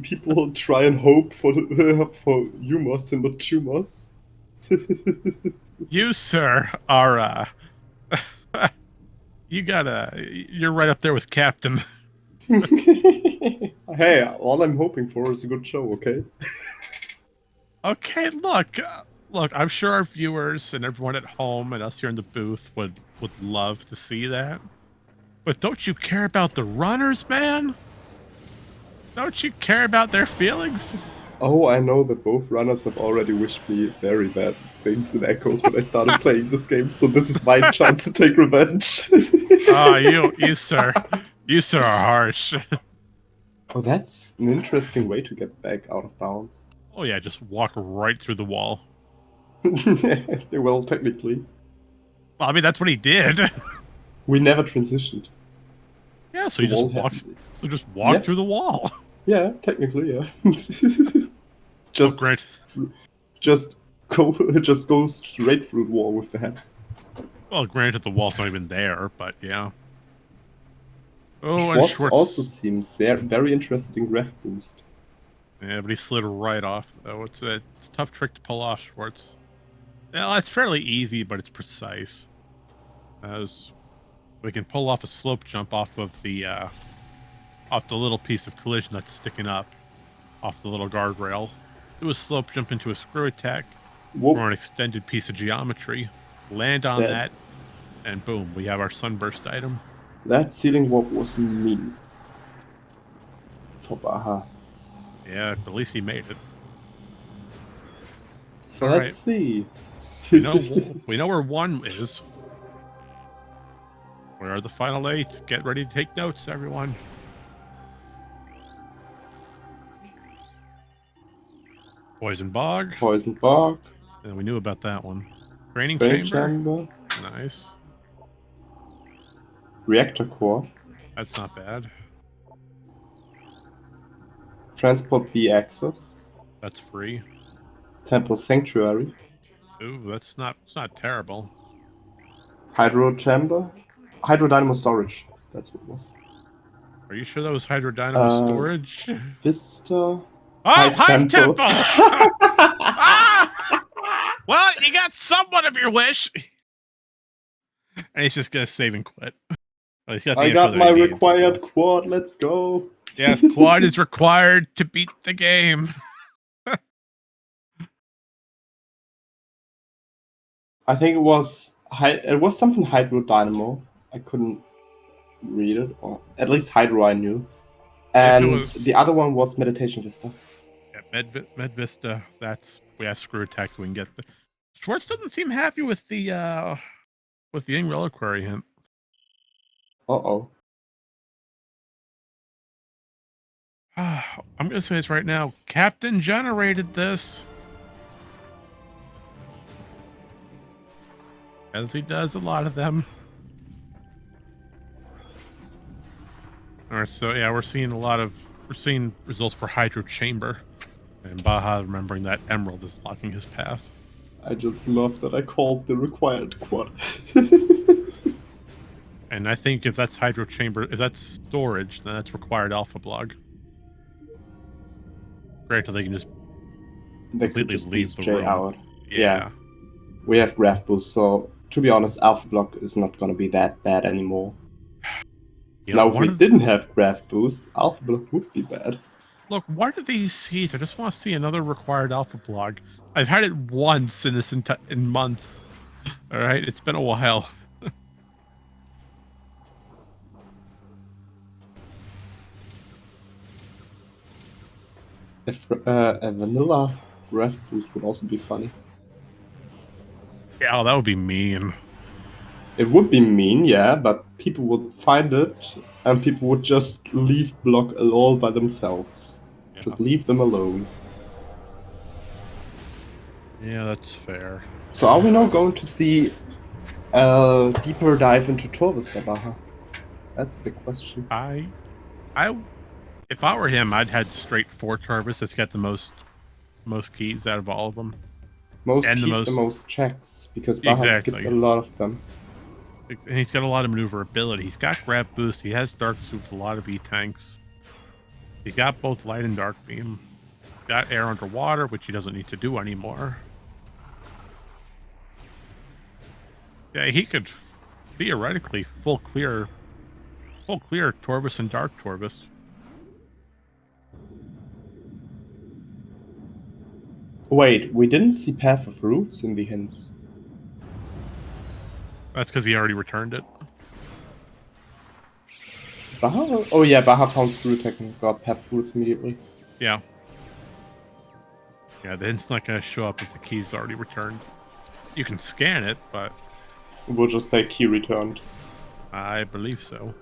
people try and hope for humors and not tumors. You, sir, are you're right up there with Captain. Hey, all I'm hoping for is a good show, okay? Okay, look, I'm sure our viewers and everyone at home and us here in the booth would love to see that. But don't you care about the runners, man? Don't you care about their feelings? Oh, I know that both runners have already wished me very bad things in Echoes when I started playing this game, so this is my chance to take revenge. Oh, you sir. You sir are harsh. Oh, that's an interesting way to get back out of bounds. Oh yeah, just walk right through the wall. Well, technically. Well, I mean, that's what he did. We never transitioned. Yeah, so he just walked through the wall. Yeah, technically, yeah. Just go straight through the wall with the hand. Well, granted, the wall's not even there, but yeah. Oh, Schwartz and Schwartz also seems very interesting ref boost. Yeah, but he slid right off, though. It's a tough trick to pull off, Schwartz. Well, it's fairly easy, but it's precise. As we can pull off a slope jump off the little piece of collision that's sticking up off the little guardrail. Do a slope jump into a screw attack or an extended piece of geometry. Land on that, and boom, we have our sunburst item. That ceiling warp was mean for Baha. Yeah, at least he made it. So let's see. We know where 1 is. Where are the final 8? Get ready to take notes, everyone. Poison Bog. Poison Bog. And we knew about that one. Training chamber. Nice. Reactor core. That's not bad. Transport B access. That's free. Temple Sanctuary. Ooh, it's not terrible. Hydro chamber. Hydro dynamo storage. That's what it was. Are you sure that was hydrodynamo storage? Vista. Oh, Hive Temple! Ah! Well, you got somewhat of your wish. And he's just gonna save and quit. Well, I got my required quad. Let's go. Yes, quad is required to beat the game. I think it was something Hydro Dynamo. I couldn't read it, or at least Hydro I knew. And the other one was Meditation Vista. Yeah, Med Vista. We have screw attacks. We can get the. Schwartz doesn't seem happy with the Ing Reliquary hint. Uh-oh. I'm gonna say this right now. Captain generated this. As he does a lot of them. Alright, so yeah, we're seeing results for Hydro Chamber. And Baja remembering that Emerald is blocking his path. I just love that I called the required quad. And I think if that's Hydro Chamber, if that's storage, then that's required Alpha Blog. Granted, they can just They could completely just leave leave the Jay room. out. Yeah. We have graph boost, so to be honest, Alpha Block is not gonna be that bad anymore. You know, Now, if we didn't have graph boost, Alpha Block would be bad. Look, what are these seeds? I just want to see another required Alpha Blog. I've had it once in this in months. All right, it's been a while. If a vanilla graph boost would also be funny. Yeah, that would be mean. It would be mean, yeah, but people would find it, and people would just leave Block all by themselves. Yeah. Just leave them alone. Yeah, that's fair. So are we now going to see a deeper dive into Torvis by Baha? That's the question. If I were him, I'd head straight for Tarvis. That's got the most keys out of all of them. Most And keys, the most checks, because Baha skipped a lot of them. And he's got a lot of maneuverability. He's got grab boost. He has dark suit with a lot of E-tanks. He's got both light and dark beam. Got air underwater, which he doesn't need to do anymore. Yeah, he could theoretically full clear Torvis and Dark Torvis. Wait, we didn't see Path of Roots in the hints. That's because he already returned it. Baha? Oh yeah, Baha found Screw Tech and got Path of Roots immediately. Yeah. Yeah, the hint's not going to show up if the key's already returned. You can scan it, but... We'll just say key returned. I believe so.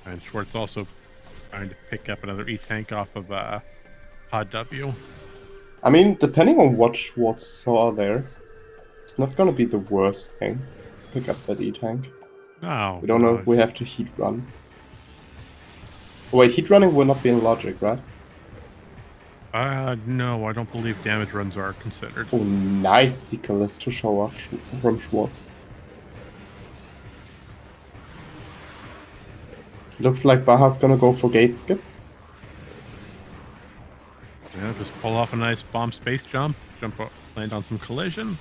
And Schwartz also trying to pick up another E-tank off of Pod W. I mean, depending on what Schwartz saw there, it's not gonna be the worst thing. Pick up that E-tank. No. We don't know if we have to heat run. Oh, wait, heat running will not be in logic, right? No, I don't believe damage runs are considered. Oh, nice Seeker list to show off from Schwartz. Looks like Baha's gonna go for gate skip. Yeah, just pull off a nice bomb space jump up, land on some collision,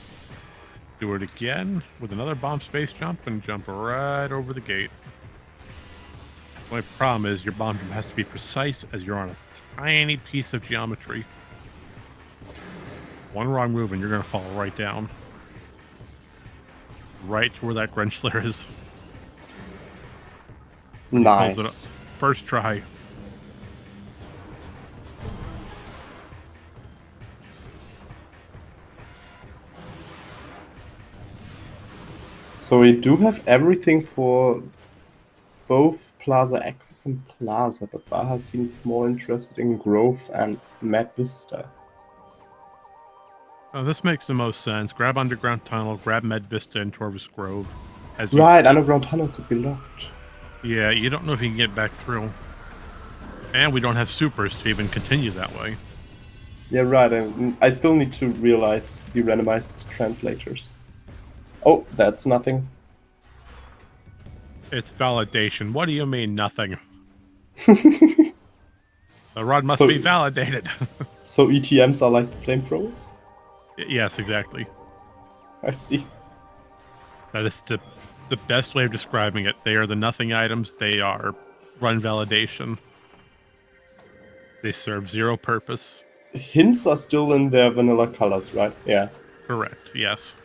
do it again with another bomb space jump, and jump right over the gate. My problem is your bomb jump has to be precise as you're on a tiny piece of geometry. One wrong move and you're going to fall right down. Right to where that Grenchler is. Nice. First try. So we do have everything for both Plaza Access and Plaza, but Baha seems more interested in Grove and Mad Vista. Oh, this makes the most sense. Grab Underground Tunnel, grab Med Vista and Torvis Grove. Right, Underground Tunnel could be locked. Yeah, you don't know if you can get back through. And we don't have supers to even continue that way. Yeah, right, and I still need to realize the randomized translators. Oh, that's nothing. It's validation. What do you mean, nothing? The rod must be validated. So ETMs are like the flamethrowers? Yes, exactly. I see. That is the best way of describing it. They are the nothing items. They are run validation. They serve zero purpose. Hints are still in their vanilla colors, right? Yeah. Correct, yes.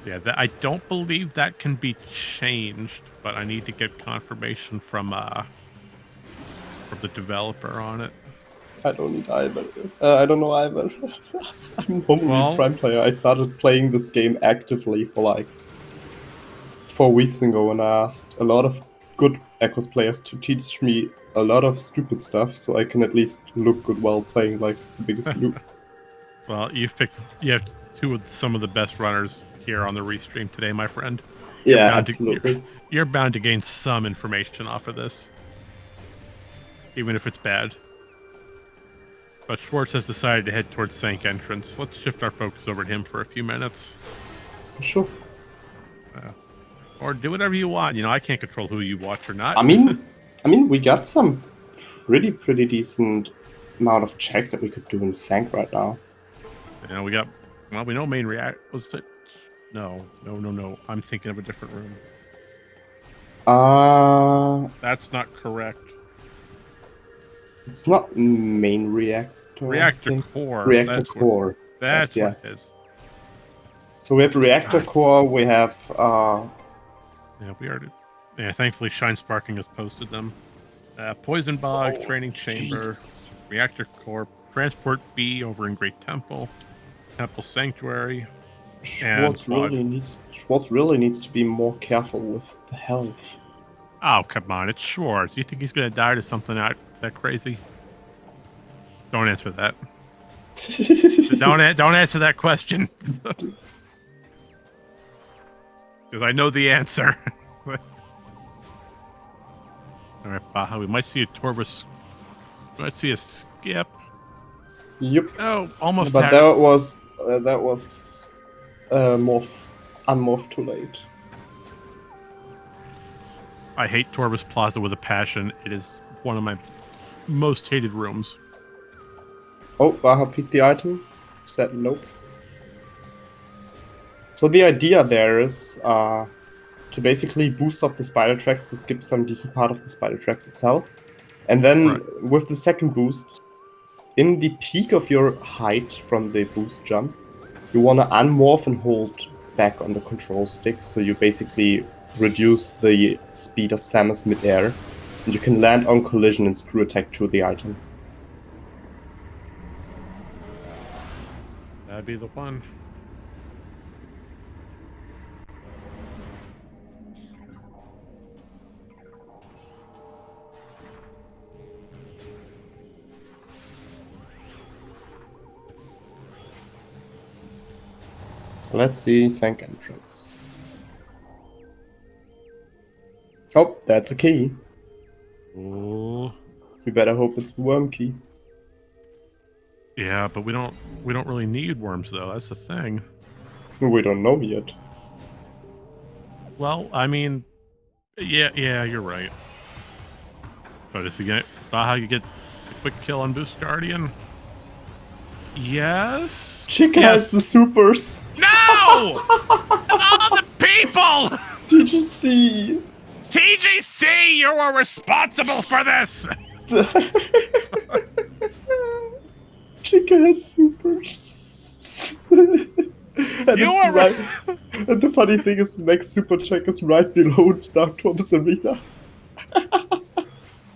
Yeah, I don't believe that can be changed, but I need to get confirmation from the developer on it. I don't need either. I don't know either. I'm normally a Prime player. I started playing this game actively for like 4 weeks ago, and I asked a lot of good Echoes players to teach me a lot of stupid stuff, so I can at least look good while playing like the biggest noob. Well, you have some of the best runners here on the restream today, my friend. Yeah, absolutely. You're bound to gain some information off of this, even if it's bad. But Schwartz has decided to head towards Sank entrance. Let's shift our focus over to him for a few minutes. Sure. Or do whatever you want. You know, I can't control who you watch or not. I mean, we got some pretty decent amount of checks that we could do in Sank right now. You know, we got. Well, we know main react. Was it? No. I'm thinking of a different room. That's not correct. It's not main reactor. Reactor core. Reactor core. That's what it is. So we have the reactor core. We have. Yeah, we already. Yeah, thankfully, Shine Sparking has posted them. Poison Bog, Training Chamber, Jesus. Reactor Core, Transport B over in Great Temple, Temple Sanctuary. Schwartz really needs to be more careful with the health. Oh, come on, it's Schwartz. You think he's gonna die to something that crazy? Don't answer that. don't answer that question. Because I know the answer. All right, Baja. We might see a Torvus. We might see a skip. Yep. Oh, almost. But that was unmorph too late. I hate Torvus Plaza with a passion. It is one of my most hated rooms. Oh, Baja picked the item. Said nope. So the idea there is to basically boost up the spider tracks to skip some decent part of the spider tracks itself. And then with the second boost, in the peak of your height from the boost jump, you want to unmorph and hold back on the control stick, so you basically reduce the speed of Samus mid-air, and you can land on collision and screw attack to the item. That'd be the one. So let's see, Sank entrance. Oh, that's a key. Oh. You better hope it's a worm key. Yeah, but we don't really need worms though. That's the thing. We don't know yet. Well, I mean, yeah, you're right. But if you get Baja, you get a quick kill on Boost Guardian. Yes. Chica has the supers. No! Of all the people! Did you see? TGC, you were responsible for this! Chica has supers. And You it's are right. And the funny thing is, the next super check is right below Dark Torvus Arena.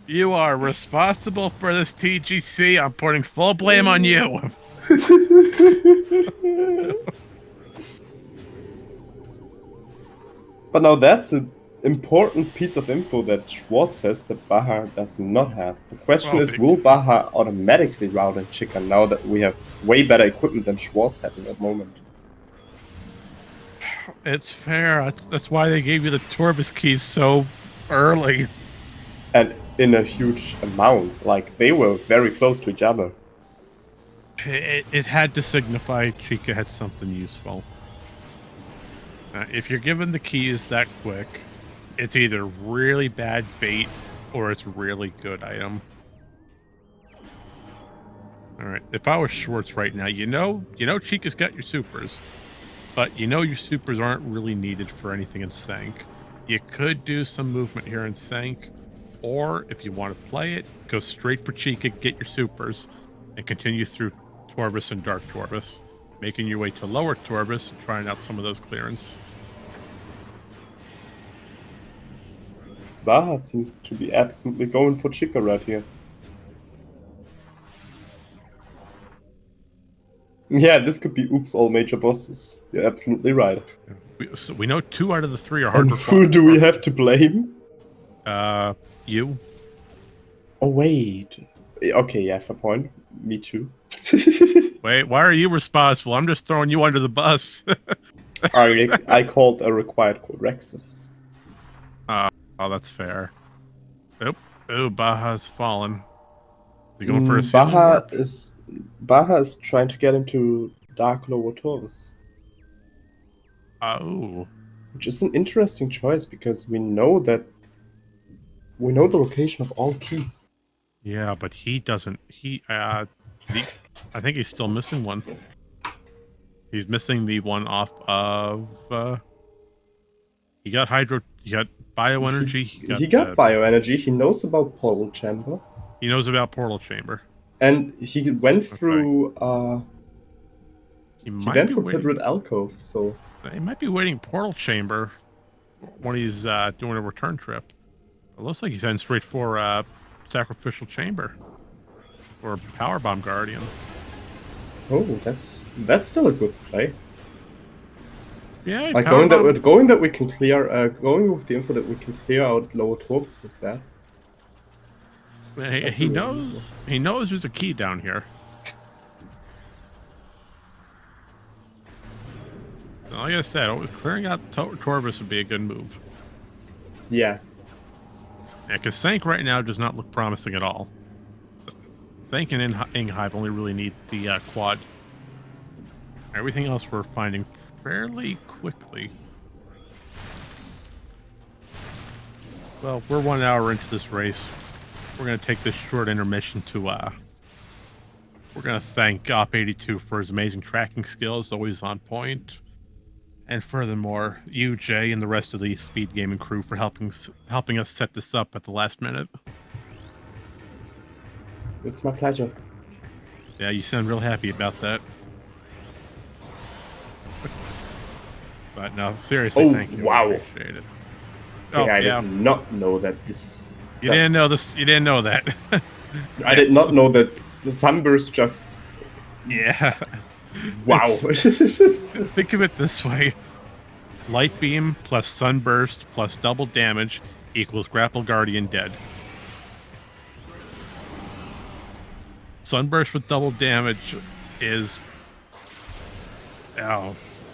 You are responsible for this, TGC. I'm putting full blame on you. But now that's an important piece of info that Schwartz has that Baja does not have. The question is, will Baja automatically route in Chica now that we have way better equipment than Schwartz had in that moment? It's fair. That's why they gave you the Torvus keys so early. And in a huge amount. Like, they were very close to each other. It had to signify Chica had something useful. If you're given the keys that quick, it's either really bad bait or it's really good item. All right, if I was Schwartz right now, you know Chica's got your supers, but you know your supers aren't really needed for anything in Sank. You could do some movement here in Sank, or if you want to play it, go straight for Chica, get your supers, and continue through Torvus and Dark Torvus, making your way to Lower Torvus and trying out some of those clearance. Baja seems to be absolutely going for Chica right here. Yeah, this could be oops all major bosses. You're absolutely right. So we know 2 out of the 3 are hard. And who do we have to blame? You. Oh wait. Okay, yeah, fair point. Me too. Wait, why are you responsible? I'm just throwing you under the bus. I called a required code Rexus. Oh, that's fair. Oh, Baja's fallen. You going for a Baja is Baja is trying to get into Dark Lobotoris, Oh, which is an interesting choice because we know the location of all keys. yeah, but he doesn't. I think he's still missing one. He's missing the one off of. He got hydro. He got bioenergy. He got bioenergy. He knows about Portal Chamber, He knows about portal chamber. and he went Okay. through. He He might went be through waiting. Hydrid Alcove, so He might be waiting portal chamber when he's doing a return trip. It looks like he's heading straight for sacrificial chamber or power bomb guardian. oh, that's still a good play. Yeah, Like power bomb. going that we can clear, going with the info that we can clear out lower dwarfs with that. He knows. He knows there's a key down here. Like I said, clearing out Torvus would be a good move. Yeah. Yeah, because Sank right now does not look promising at all. Sank and Inghive only really need the quad. Everything else we're finding fairly quickly. Well, we're 1 hour into this race. We're going to take this short intermission to, we're going to thank Op82 for his amazing tracking skills, always on point. And furthermore, you, Jay, and the rest of the Speed Gaming crew for helping us set this up at the last minute. It's my pleasure. Yeah, you sound real happy about that. But no, seriously, thank you. Wow. I appreciate it. Okay, I did not know that this... You didn't know this. You didn't know that. I did not know that the sunburst just... Yeah. Wow. Think of it this way. Light beam plus sunburst plus double damage equals grapple guardian dead. Sunburst with double damage is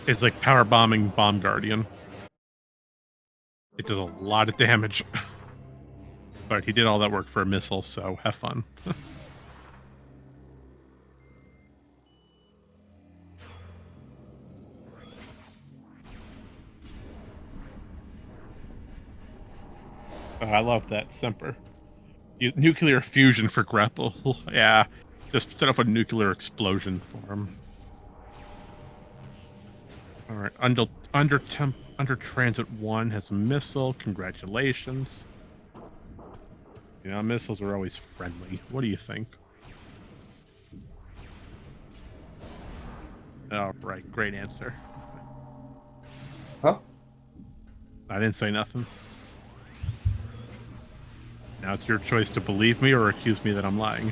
it's like power bombing bomb guardian. It does a lot of damage. But he did all that work for a missile, so have fun. Oh, I love that, Semper. Nuclear fusion for grapple. Yeah, just set up a nuclear explosion for him. All right, under transit 1 has a missile. Congratulations. You know, missiles are always friendly. What do you think? Oh, right. Great answer. Huh? I didn't say nothing. Now it's your choice to believe me or accuse me that I'm lying.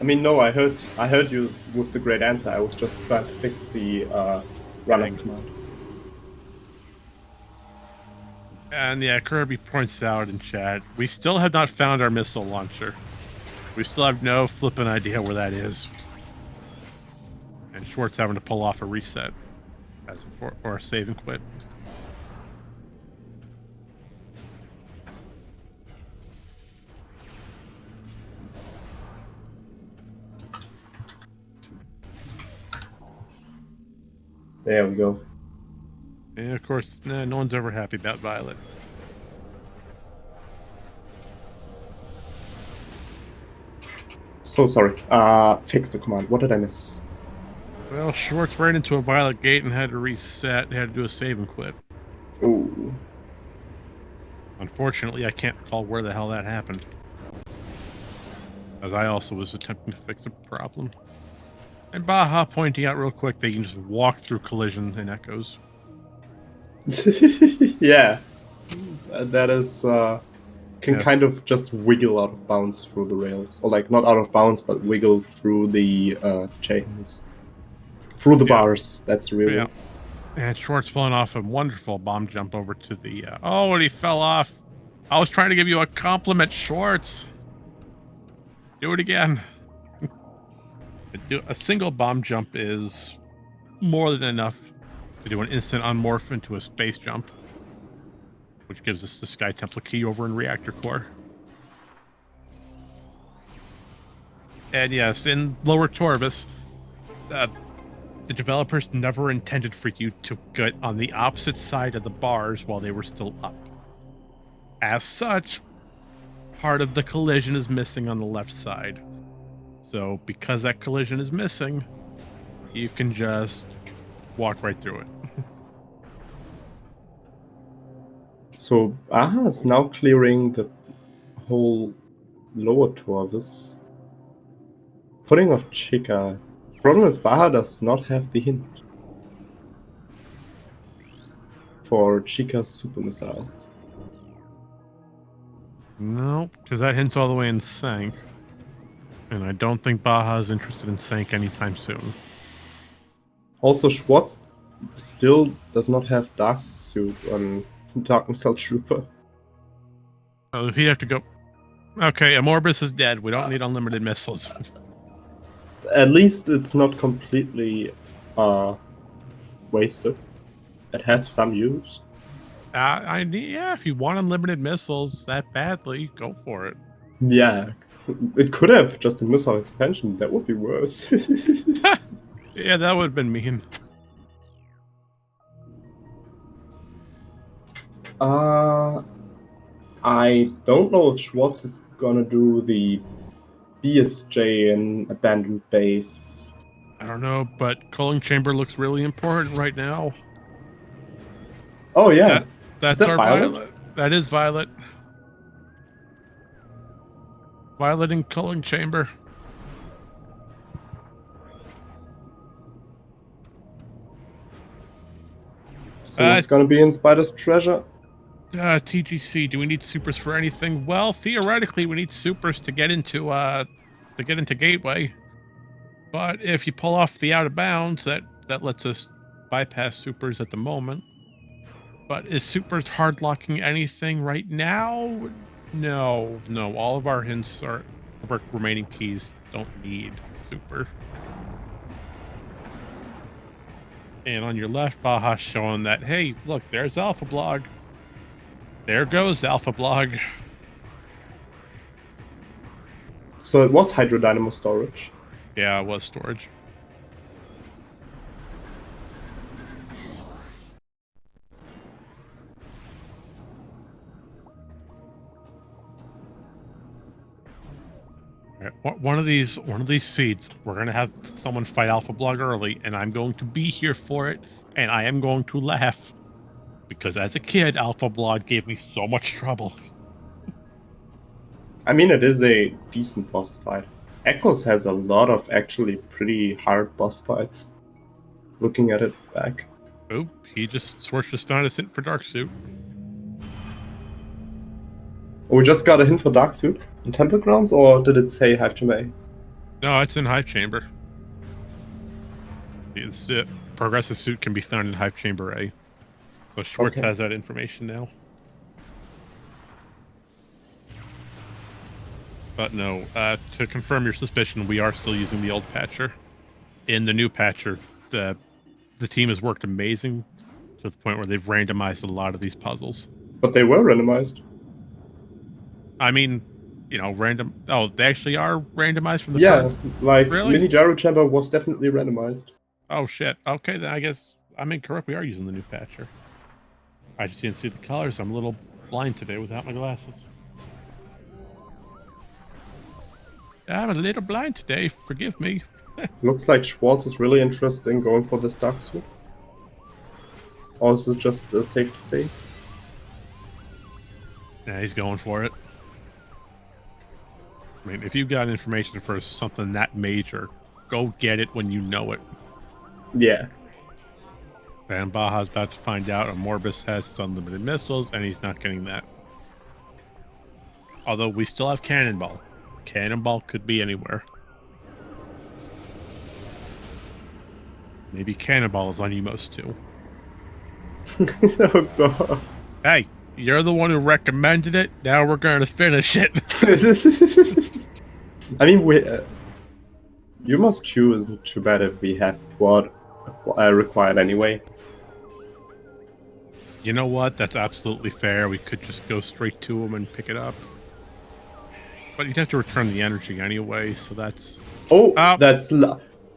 I mean, no, I heard you with the great answer. I was just trying to fix the runner's command. And yeah, Kirby points out in chat, we still have not found our missile launcher. We still have no flippin' idea where that is. And Schwartz having to pull off a reset or a save and quit. There we go. And of course, no one's ever happy about Violet. So sorry. Fix the command. What did I miss? Well, Schwartz ran into a Violet gate and had to reset. He had to do a save and quit. Ooh. Unfortunately, I can't recall where the hell that happened, as I also was attempting to fix the problem. And Baja pointing out real quick that you can just walk through collision and echoes. Yeah. That is... can kind of just wiggle out of bounds through the rails. Or like, not out of bounds, but wiggle through the chains. Through the bars. That's really... Yeah. And Schwartz pulling off a wonderful bomb jump over to the... oh, and he fell off. I was trying to give you a compliment, Schwartz. Do it again. A single bomb jump is more than enough to do an instant unmorph into a space jump, which gives us the Sky Temple key over in Reactor Core. And yes, in Lower Torvis, the developers never intended for you to get on the opposite side of the bars while they were still up. As such, part of the collision is missing on the left side. So because that collision is missing, you can just walk right through it. So Aha is now clearing the whole lower Torvis. Putting off Chica. Problem is Baha does not have the hint for Chica's super missiles. No, because that hint's all the way in Sank. And I don't think Baja's interested in Sank anytime soon. Also, Schwartz still does not have Dark Suit on Dark Missile Trooper. Oh, he'd have to go. Okay, Amorbus is dead. We don't need unlimited missiles. At least it's not completely wasted. It has some use. Yeah, if you want unlimited missiles that badly, go for it. Yeah. It could have just a missile expansion. That would be worse. Yeah, that would have been mean. I don't know if Schwartz is gonna do the BSJ in Abandoned Base. I don't know, but cooling chamber looks really important right now. Oh yeah, That's that our Violet? That is Violet. Violet in cooling chamber. So it's gonna be in Spider's treasure. TGC, do we need supers for anything? Well, theoretically, we need supers to get into Gateway. But if you pull off the out of bounds, that lets us bypass supers at the moment. But is supers hard locking anything right now? No. All of our hints of our remaining keys don't need super. And on your left, Baja's showing that, hey, look, there's Alpha Blog. There goes Alpha Blog. So it was Hydrodynamo storage. Yeah, it was storage. One of these seeds, we're gonna have someone fight Alpha Blog early, and I'm going to be here for it, and I am going to laugh because as a kid, Alpha Blog gave me so much trouble. I mean, it is a decent boss fight. Echoes has a lot of actually pretty hard boss fights. Looking at it back. Oh, he just switched his found a hint for Dark Suit. Oh, we just got a hint for Dark Suit in Temple Grounds, or did it say Hive Chamber A? No, it's in Hive Chamber. It's it. Progressive Suit can be found in Hive Chamber A. So Schwartz has that information now. But no, to confirm your suspicion, we are still using the old patcher. In the new patcher, the team has worked amazing to the point where they've randomized a lot of these puzzles. But they were randomized. I mean, you know, random. Oh, they actually are randomized from the first? Like really? Mini Gyro Chamber was definitely randomized. Oh shit. Okay, then I guess I'm incorrect. We are using the new patcher. I just didn't see the colors. I'm a little blind today without my glasses. I'm a little blind today. Forgive me. Looks like Schwartz is really interested in going for this Dark Suit. Or is it just safe to say? Yeah, he's going for it. I mean, if you've got information for something that major, go get it when you know it. Yeah. And Baja's about to find out Amorbus has his unlimited missiles, and he's not getting that. Although we still have Cannonball. Cannonball could be anywhere. Maybe Cannonball is on Umos too. Oh god. Hey, you're the one who recommended it. Now we're going to finish it. I mean, you must choose. Too bad if we have quad required anyway. You know what? That's absolutely fair. We could just go straight to him and pick it up. But you'd have to return the energy anyway, so that's... Oh, Oh, that's...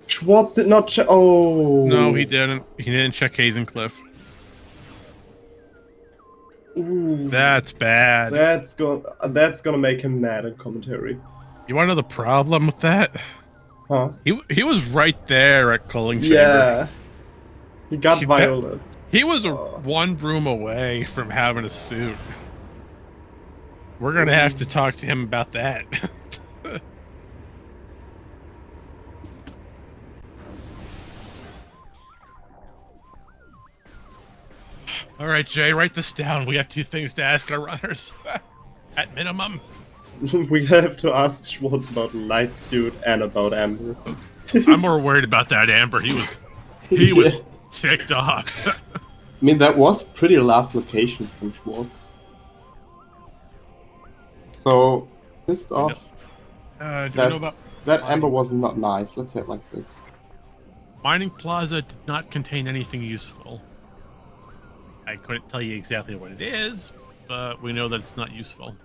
Schwartz did not check... Oh! no, he didn't. He didn't check Hazencliff. Ooh. That's bad. That's gonna make him mad in commentary. You want to know the problem with that? Huh? He was right there at Culling Chamber. Yeah. He got violent. He was one room away from having a suit. We're gonna have to talk to him about that. All right, Jay, write this down. We got 2 things to ask our runners. At minimum. We have to ask Schwartz about Light Suit and about Amber. I'm more worried about that Amber. He was ticked off. I mean, that was pretty last location from Schwartz. So, pissed off. That Amber was not nice. Let's say it like this. Mining Plaza did not contain anything useful. I couldn't tell you exactly what it is, but we know that it's not useful.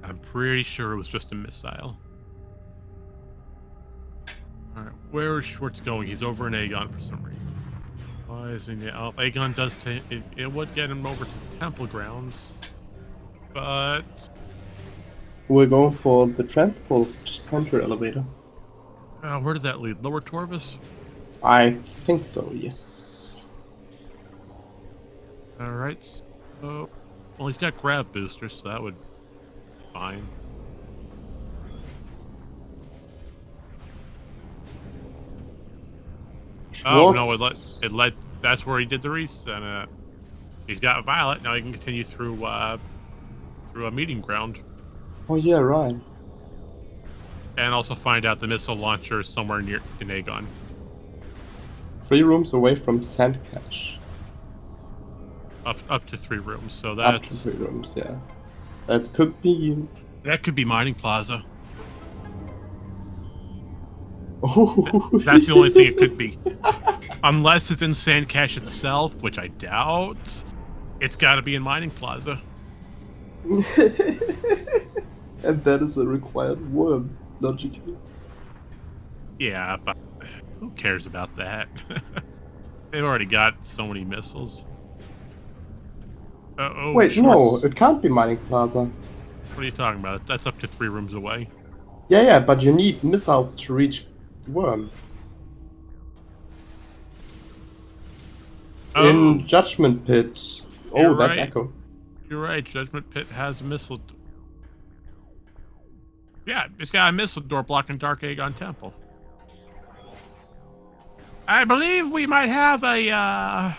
I'm pretty sure it was just a missile. Alright, where is Schwartz going? He's over in Aegon for some reason. Why isn't he? Oh, Aegon does it would get him over to the Temple Grounds, but... We're going for the transport center elevator. Where did that lead? Lower Torvis? I think so, yes. Alright. So, well, he's got grab boosters, so that would be fine. Schwartz. Oh, no, it led, that's where he did the reset. He's got Violet, now he can continue through a meeting ground. Oh, yeah, right. And also find out the missile launcher is somewhere near in Aegon. 3 rooms away from Sandcache. Up to 3 rooms, so that's... Up to 3 rooms, yeah. That could be... That could be Mining Plaza. Oh. That's the only thing it could be. Unless it's in Sandcache itself, which I doubt. It's gotta be in Mining Plaza. And that is a required worm, logically. Yeah, but who cares about that? They've already got so many missiles. Wait, Schwartz. no, it can't be Mining Plaza. What are you talking about? That's up to 3 rooms away. Yeah, but you need missiles to reach Worm. Oh, in Judgment Pit. Oh, that's right. Echo. You're right, Judgment Pit has a missile... Yeah, it's got a missile door blocking Dark Aegon Temple. I believe we might have a, I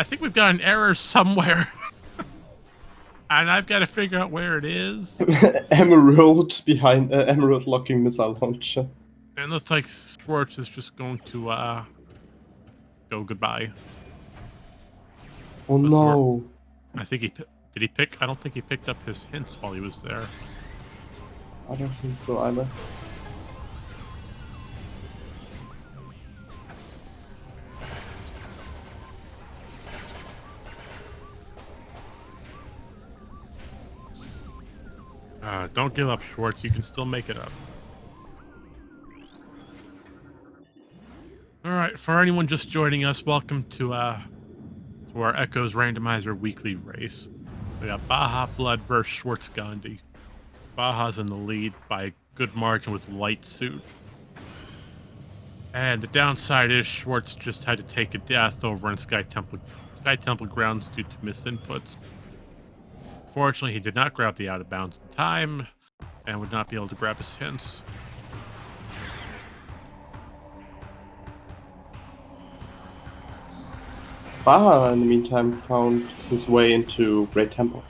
think we've got an error somewhere. And I've got to figure out where it is. Emerald behind, Emerald locking missile launcher. And looks like Schwartz is just going to, go goodbye. Oh no. I think did he pick? I don't think he picked up his hints while he was there. I don't think so either. Don't give up, Schwartz. You can still make it up. Alright, for anyone just joining us, welcome to our Echoes Randomizer weekly race. We got Baja Blood versus Schwartz Gandhi. Baja's in the lead by a good margin with Light Suit. And the downside is Schwartz just had to take a death over in Sky Temple grounds due to misinputs. Fortunately, he did not grab the out of bounds in time and would not be able to grab his hints. Baja, in the meantime, found his way into Great Temple.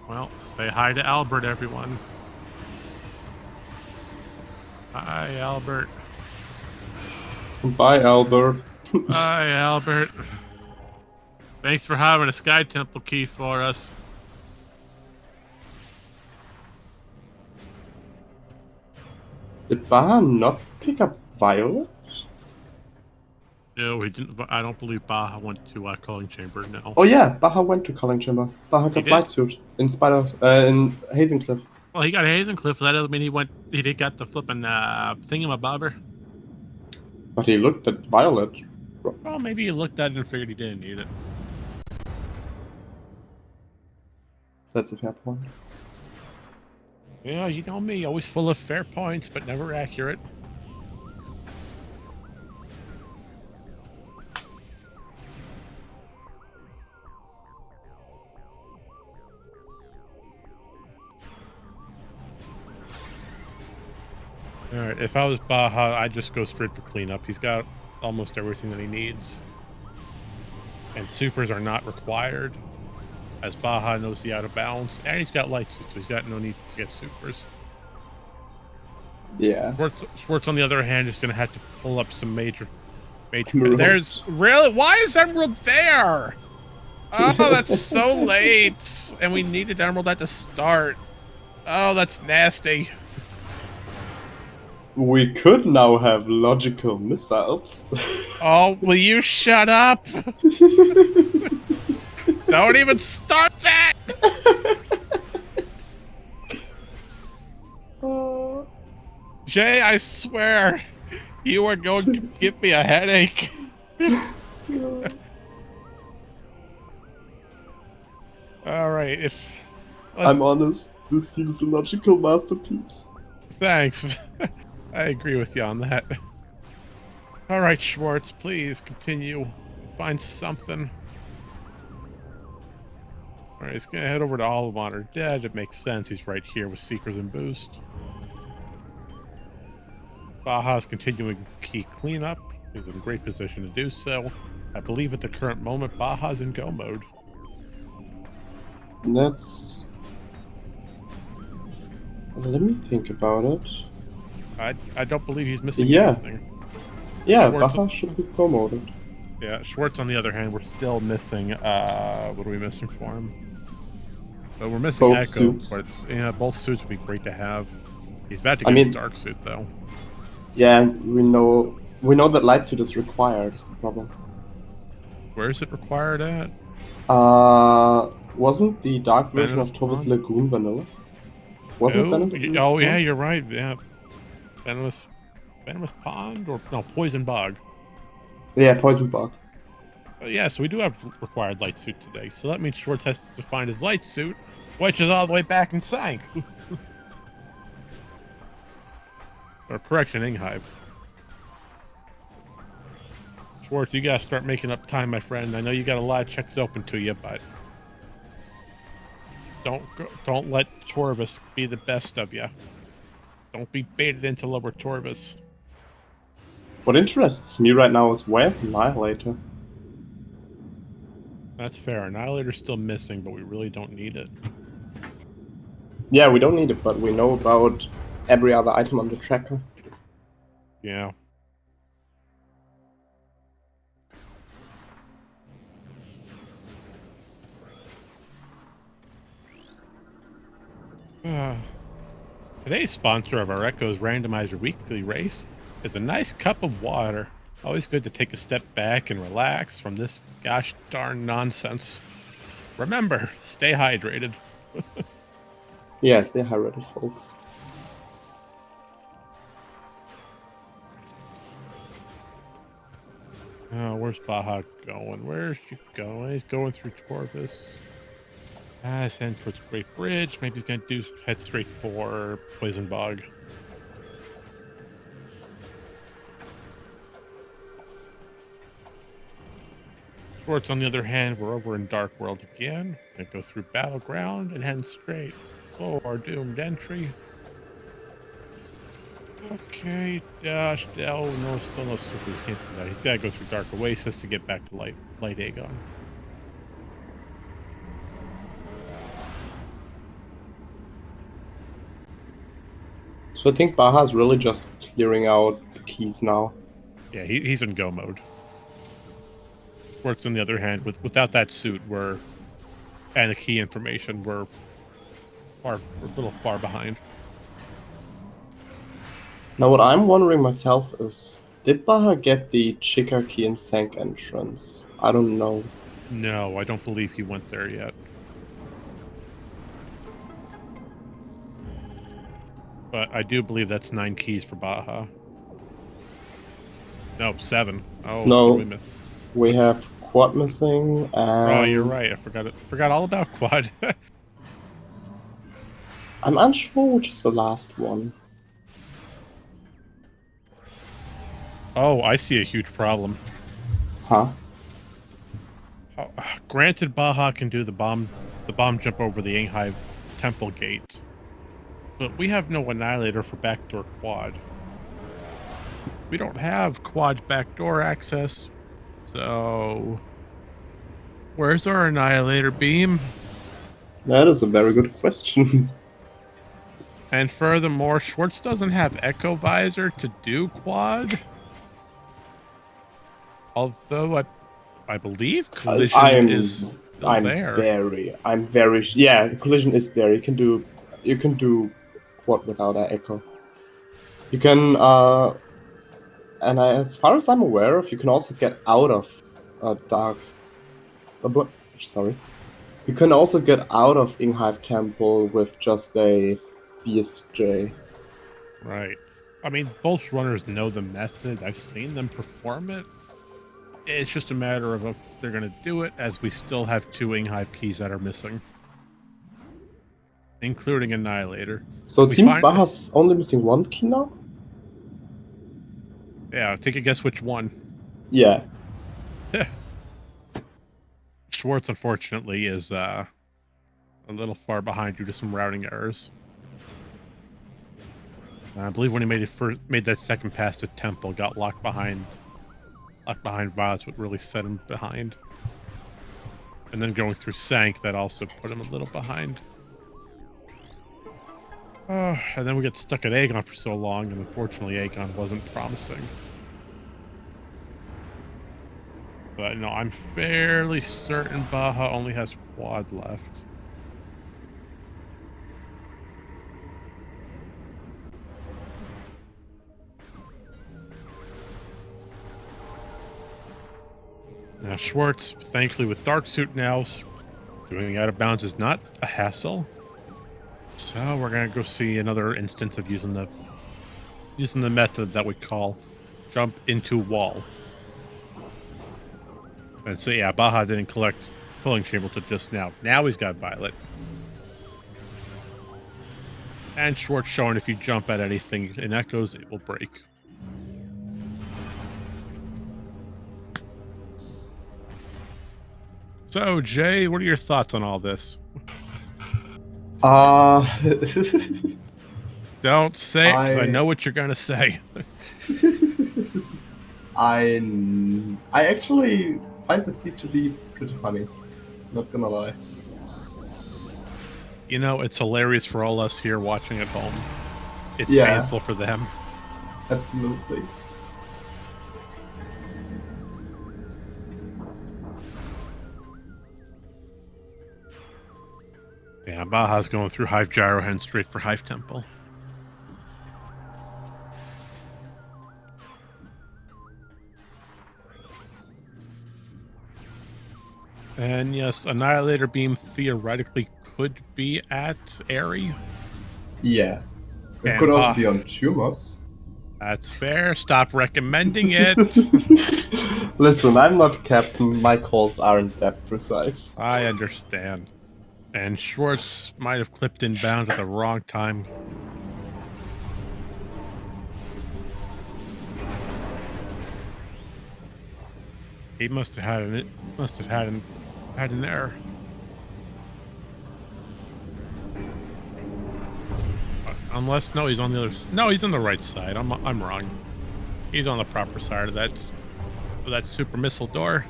Well, say hi to Albert, everyone. Hi, Albert. Bye, Albert. Hi, Albert. Thanks for having a Sky Temple key for us. Did Baja not pick up Violet? No, he didn't. I don't believe Baja went to Calling Chamber. No. Oh yeah, Baha went to Calling Chamber. Baha got did? light suit in in Hazencliff. Well, he got Hazencliff. That doesn't mean he went. He did got the flipping thingamabobber. But he looked at Violet. Well, maybe he looked at it and figured he didn't need it. That's a fair point. Yeah, you know me, always full of fair points, but never accurate. Alright, if I was Baja, I'd just go straight for cleanup. He's got almost everything that he needs. And supers are not required, as Baja knows the out of bounds. And he's got light suits, so he's got no need to get supers. Yeah. Schwartz, on the other hand, is going to have to pull up some major... Emerald. There's... Really? Why is Emerald there? Oh, that's so late. And we needed Emerald at the start. Oh, that's nasty. We could now have logical missiles. Oh, will you shut up? Don't even start that! Jay, I swear, you are going to give me a headache. Alright, I'm honest, this scene is a logical masterpiece. Thanks. I agree with you on that. Alright, Schwartz, please continue. Find something. Alright, he's gonna head over to All of Honor Dead. It makes sense. He's right here with Seekers and Boost. Baja's continuing key cleanup. He's in great position to do so. I believe at the current moment, Baja's in go mode. That's... Let me think about it. I don't believe he's missing anything. Yeah, Schwartz, Baja should be promoted. Yeah, Schwartz, on the other hand, we're still missing, what are we missing for him? So we're missing Both Echo, suits. but yeah, both suits would be great to have. He's about to get his dark suit, though. Yeah, we know that light suit is required, is the problem. Where is it required at? Wasn't the dark version of Venomous Tovis Lagoon vanilla? Wasn't Venomous? Oh, yeah, you're right, yeah. Venomous Pond? Or, no, Poison Bog. Yeah, Poison Bog. Yeah, so we do have required light suit today. So that means Schwartz has to find his light suit, which is all the way back in Sank. Or correction, Inghive. Schwartz, you gotta start making up time, my friend. I know you got a lot of checks open to you, but don't let Torvis be the best of you. Don't be baited into lower Torvis. What interests me right now is where's Annihilator? That's fair. Annihilator's still missing, but we really don't need it. Yeah, we don't need it, but we know about every other item on the tracker. Yeah. Today's sponsor of our Echo's Randomizer Weekly Race is a nice cup of water. Always good to take a step back and relax from this gosh darn nonsense. Remember, stay hydrated. Yeah, stay hydrated, folks. Oh, where's Baja going? Where's she going? He's going through Torvis. He's heading towards Great Bridge. Maybe he's gonna head straight for Poison Bog. Schwartz, on the other hand, we're over in Dark World again. Gonna go through Battleground and head straight for our doomed entry. Okay, dash. Oh no, still no supers. Can't do that. He's gotta go through Dark Oasis to get back to Light Aegon. So I think Baja's really just clearing out the keys now. Yeah, he's in go mode. Schwartz, on the other hand, without that suit, and the key information, we're a little far behind. Now what I'm wondering myself is, Did Baja get the Chica key and Sank entrance? I don't know. No, I don't believe he went there yet. But I do believe that's 9 keys for Baja. No, 7. Oh, No. what did we miss? We have Quad missing, and... Oh, you're right. I forgot it. Forgot all about Quad. I'm unsure which is the last one. Oh, I see a huge problem. Huh? Granted, Baja can do the bomb jump over the Inghive Temple gate, but we have no Annihilator for backdoor Quad. We don't have Quad backdoor access, so where's our Annihilator beam? That is a very good question. And furthermore, Schwartz doesn't have Echo Visor to do Quad. Although I believe Collision is still there. I'm very. Yeah, Collision is there. You can do Quad without an Echo. You can, and as far as I'm aware of, you can also get out of Dark. Sorry. You can also get out of Inghive Temple with just a BSJ. Right. I mean, both runners know the method. I've seen them perform it. It's just a matter of if they're going to do it, as we still have 2 Inghive keys that are missing, including Annihilator. So it seems Baja's only missing 1 key now? Yeah, take a guess which one. Yeah. Schwartz, unfortunately, is a little far behind due to some routing errors. I believe when he made that second pass to Temple, got locked behind Vaz, what really set him behind. And then going through Sank, that also put him a little behind. And then we get stuck at Aegon for so long, and unfortunately Aegon wasn't promising. But no, I'm fairly certain Baja only has Quad left. Now Schwartz, thankfully with Dark Suit now, doing out of bounds is not a hassle. So we're gonna go see another instance of using the method that we call jump into wall. And so yeah, Baja didn't collect Pulling Chamber till just now. Now he's got Violet. And Schwartz showing if you jump at anything in echoes, it will break. So, Jay, what are your thoughts on all this? Don't say it, because I know what you're going to say. I actually find the seed to be pretty funny. Not gonna lie. You know, it's hilarious for all us here watching at home. It's painful for them. Absolutely. Yeah, Baja's going through Hive Gyro Hand straight for Hive Temple. And yes, Annihilator Beam theoretically could be at Airy. Yeah. It could also be on Tumors. That's fair. Stop recommending it. Listen, I'm not captain. My calls aren't that precise. I understand. And Schwartz might have clipped inbound at the wrong time. He must have had an error. Unless he's on the other. No, he's on the right side. I'm wrong. He's on the proper side of that super missile door.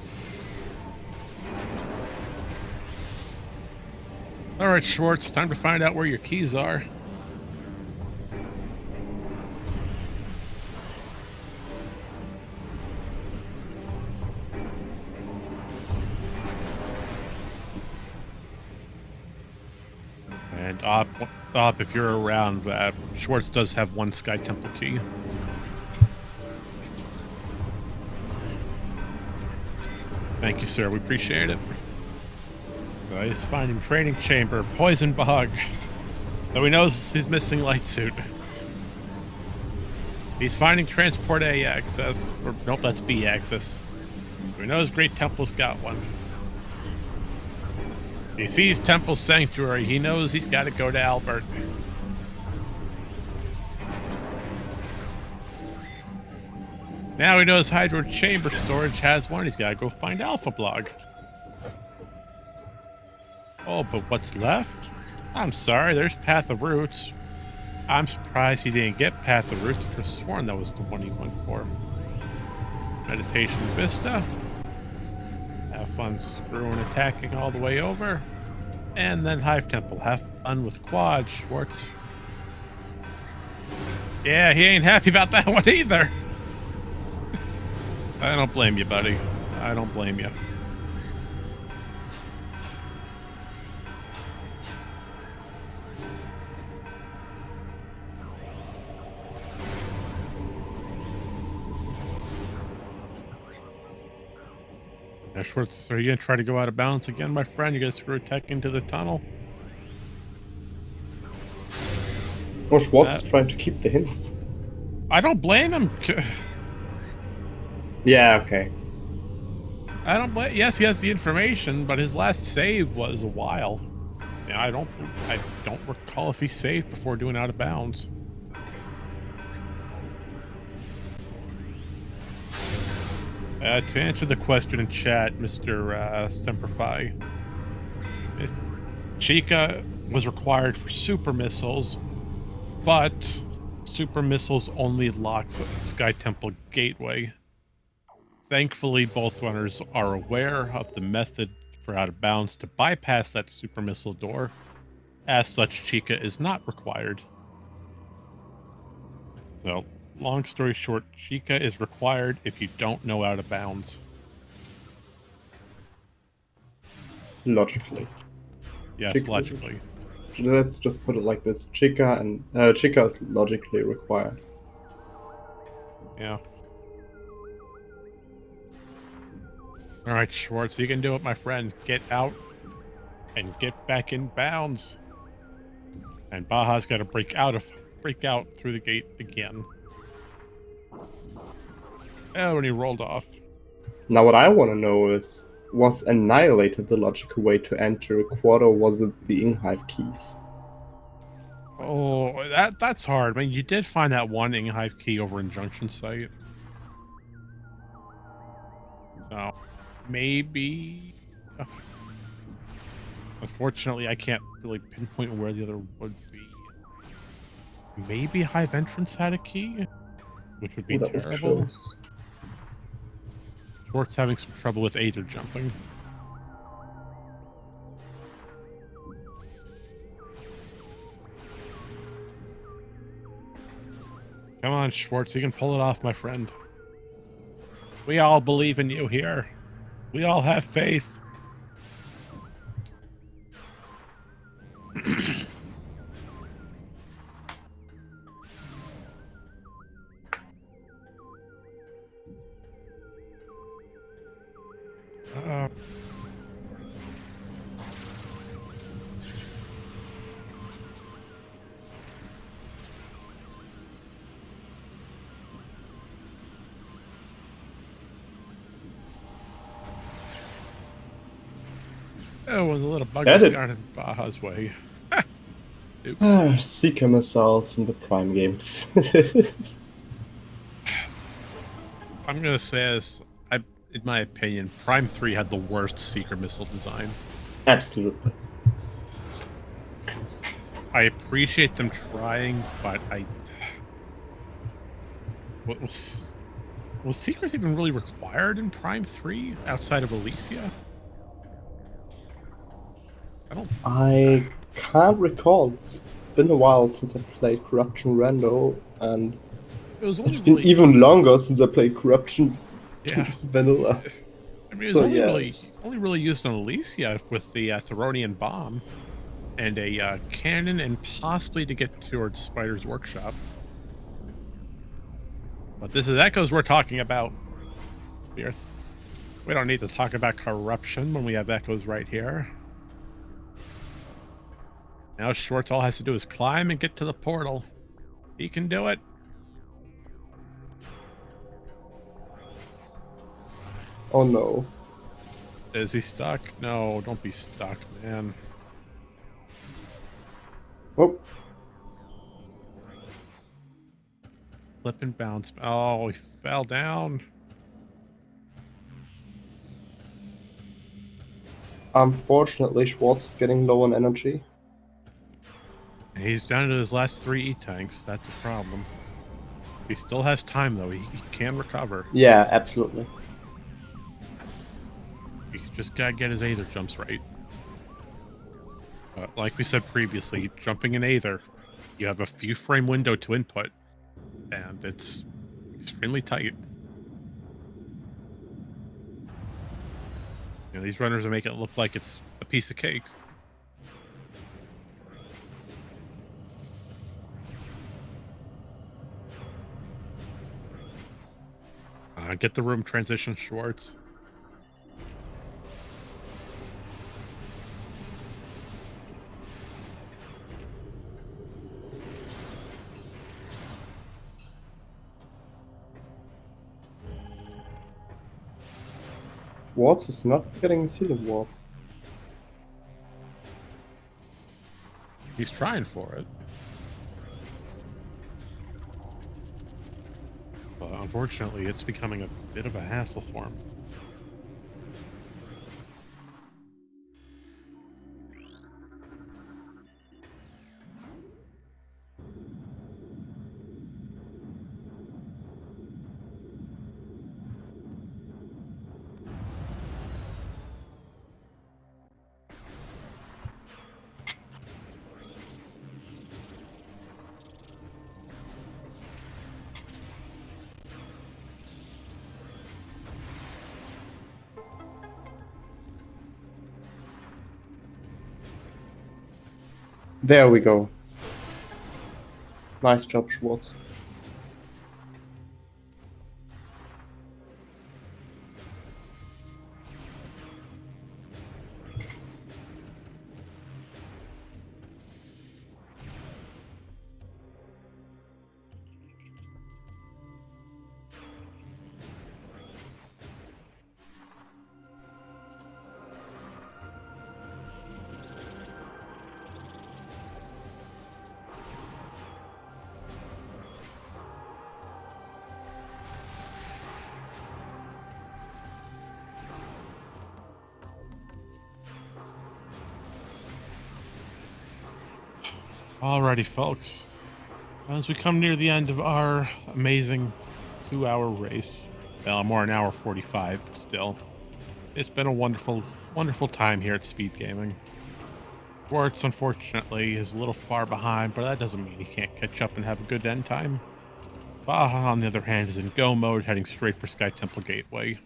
All right, Schwartz, time to find out where your keys are. And Op, if you're around, Schwartz does have 1 Sky Temple key. Thank you, sir. We appreciate it. He's finding training chamber, poison bug. Though he knows he's missing light suit. He's finding transport A access. Or nope, that's B access. So he knows Great Temple's got one. He sees Temple Sanctuary. He knows he's got to go to Albert. Now he knows Hydro Chamber Storage has one. He's got to go find Alpha Blog. Oh, but what's left? I'm sorry, there's Path of Roots. I'm surprised he didn't get Path of Roots. I could have sworn that was the one he went for. Meditation Vista. Have fun screwing attacking all the way over. And then Hive Temple. Have fun with Quad, Schwartz. Yeah, he ain't happy about that one either. I don't blame you, buddy. I don't blame you. Now, Schwartz, are you going to try to go out of bounds again, my friend? You going to screw tech into the tunnel? Oh, Schwartz is trying to keep the hints. I don't blame him. Yeah, okay. I don't blame. Yes, he has the information, but his last save was a while. Yeah, I don't recall if he saved before doing out of bounds. To answer the question in chat, Mr. Semperfi, Chica was required for super missiles, but super missiles only locks Sky Temple Gateway. Thankfully, both runners are aware of the method for out of bounds to bypass that super missile door. As such, Chica is not required. So, long story short, Chica is required if you don't know out of bounds. Logically. Yes, Chica, logically. Let's just put it like this. Chica is logically required. Yeah. Alright, Schwartz, you can do it, my friend. Get out and get back in bounds. And Baja's got to break out through the gate again. Oh, when he rolled off. Now what I want to know is, was Annihilated the logical way to enter a quad, or was it the Inghive keys? Oh, that's hard. I mean, you did find that one Inghive key over in Junction Site. So, maybe... Unfortunately, I can't really pinpoint where the other would be. Maybe Hive Entrance had a key? Which would be that terrible. Was close. Schwartz having some trouble with Aether jumping. Come on, Schwartz, you can pull it off, my friend. We all believe in you here. We all have faith. Oh, and the little bug got in Baja's way. Seeker missiles in the Prime games. I'm gonna say this. In my opinion, Prime 3 had the worst Seeker missile design. Absolutely. I appreciate them trying, but was Seekers even really required in Prime 3 outside of Elysia? I can't recall. It's been a while since I played Corruption Rando, and it's been even longer since I played Corruption Vanilla. I mean, it was only really used on Elysia with the Theronian Bomb and a cannon, and possibly to get towards Spider's Workshop. But this is Echoes we're talking about. We don't need to talk about corruption when we have echoes right here. Now Schwartz all has to do is climb and get to the portal. He can do it. Oh no. Is he stuck? No, don't be stuck, man. Oh, Flip and bounce. Oh, he fell down. unfortunately, Schwartz is getting low on energy. He's down to his last 3 E-tanks. That's a problem. He still has time, though. He can recover. Yeah, absolutely. He's just got to get his Aether jumps right. But like we said previously, jumping in Aether, you have a few frame window to input, and it's extremely tight. You know, these runners are making it look like it's a piece of cake. Get the room transition, Schwartz. Schwartz is not getting a ceiling wall. He's trying for it. But unfortunately, it's becoming a bit of a hassle for him. There we go. Nice job, Schwartz. Alrighty, folks. As we come near the end of our amazing 2-hour race, well, more an hour 45, but still, it's been a wonderful, wonderful time here at SpeedGaming. Schwartz, unfortunately, is a little far behind, but that doesn't mean he can't catch up and have a good end time. Baja, on the other hand, is in go mode, heading straight for Sky Temple Gateway.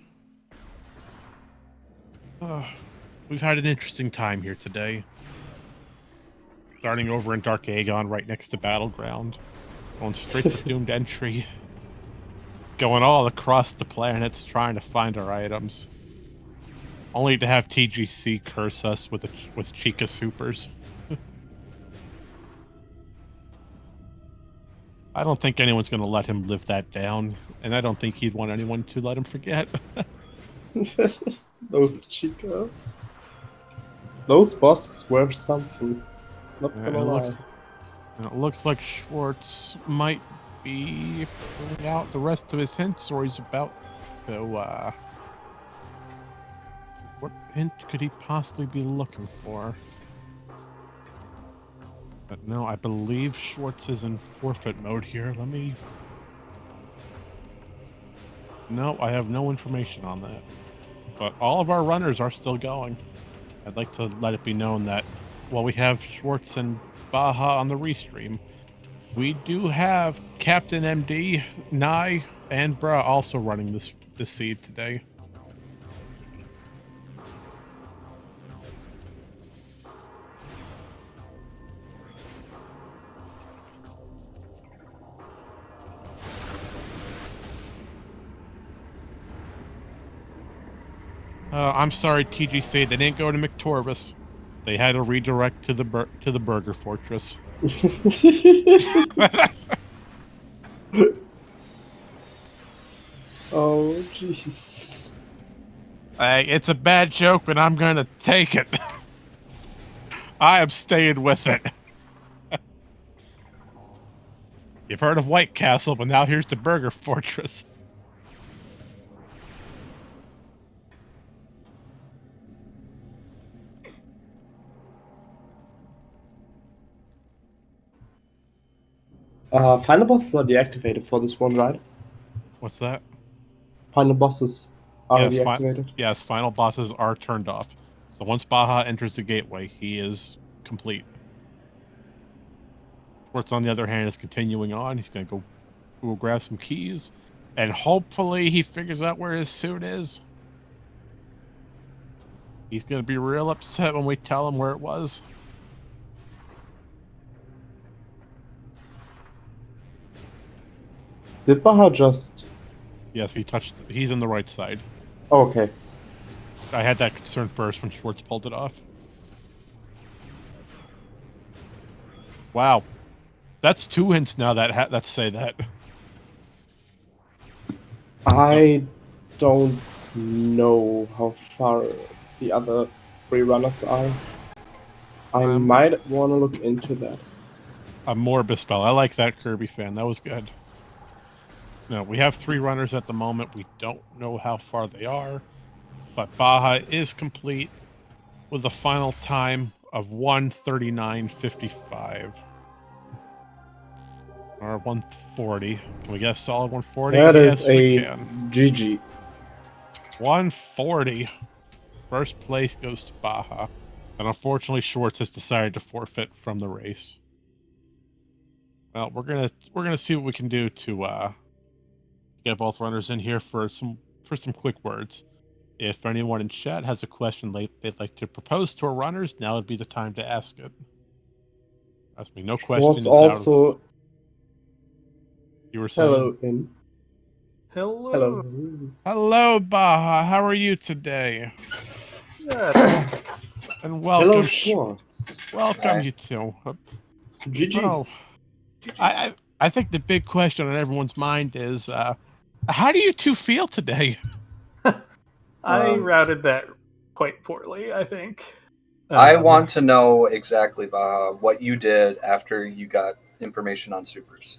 We've had an interesting time here today. Starting over in Dark Aegon, right next to Battleground. Going straight for Doomed Entry. Going all across the planets, trying to find our items. Only to have TGC curse us with Chica Supers. I don't think anyone's going to let him live that down. And I don't think he'd want anyone to let him forget. Those Chicas. Those bosses were something. Not gonna lie. It looks like Schwartz might be pulling out the rest of his hints, or he's about to, what hint could he possibly be looking for? But no, I believe Schwartz is in forfeit mode here. Let me... No, I have no information on that. But all of our runners are still going. I'd like to let it be known that while we have Schwartz and Baja on the restream, we do have Captain MD, Nye, and Bra also running this seed today. I'm sorry, TGC. They didn't go to McTorvis. They had to redirect to the Burger Fortress. Oh, jeez. Hey, it's a bad joke, but I'm gonna take it. I am staying with it. You've heard of White Castle, but now here's the Burger Fortress. Final bosses are deactivated for this one, right? What's that? Final bosses are deactivated. Yes, final bosses are turned off. So once Baja enters the gateway, he is complete. Schwartz, on the other hand, is continuing on. He's going to go grab some keys, and hopefully he figures out where his suit is. He's going to be real upset when we tell him where it was. Did Baha just... Yes, he's on the right side. Oh, okay. I had that concern first when Schwartz pulled it off. Wow. That's 2 hints now that say that. I don't know how far the other 3 runners are. I might want to look into that. A Morbus spell. I like that, Kirby fan. That was good. No, we have 3 runners at the moment. We don't know how far they are, but Baja is complete with a final time of 1:39:55. Or 1:40. Can we get a solid 1:40? That yes, is a GG. 1:40. First place goes to Baja. And unfortunately, Schwartz has decided to forfeit from the race. Well, we're gonna see what we can do to get both runners in here for some quick words. If anyone in chat has a question they'd like to propose to our runners, now would be the time to ask it. Ask me, no question Schwartz is also... out of... You were saying? Hello, in. Hello. Hello. Hello, Baja. How are you today? Good. And welcome, Hello, Schwartz. welcome Hi. you too. GG's. I think the big question on everyone's mind is, how do you two feel today? I routed that quite poorly, I think. I want to know exactly what you did after you got information on supers.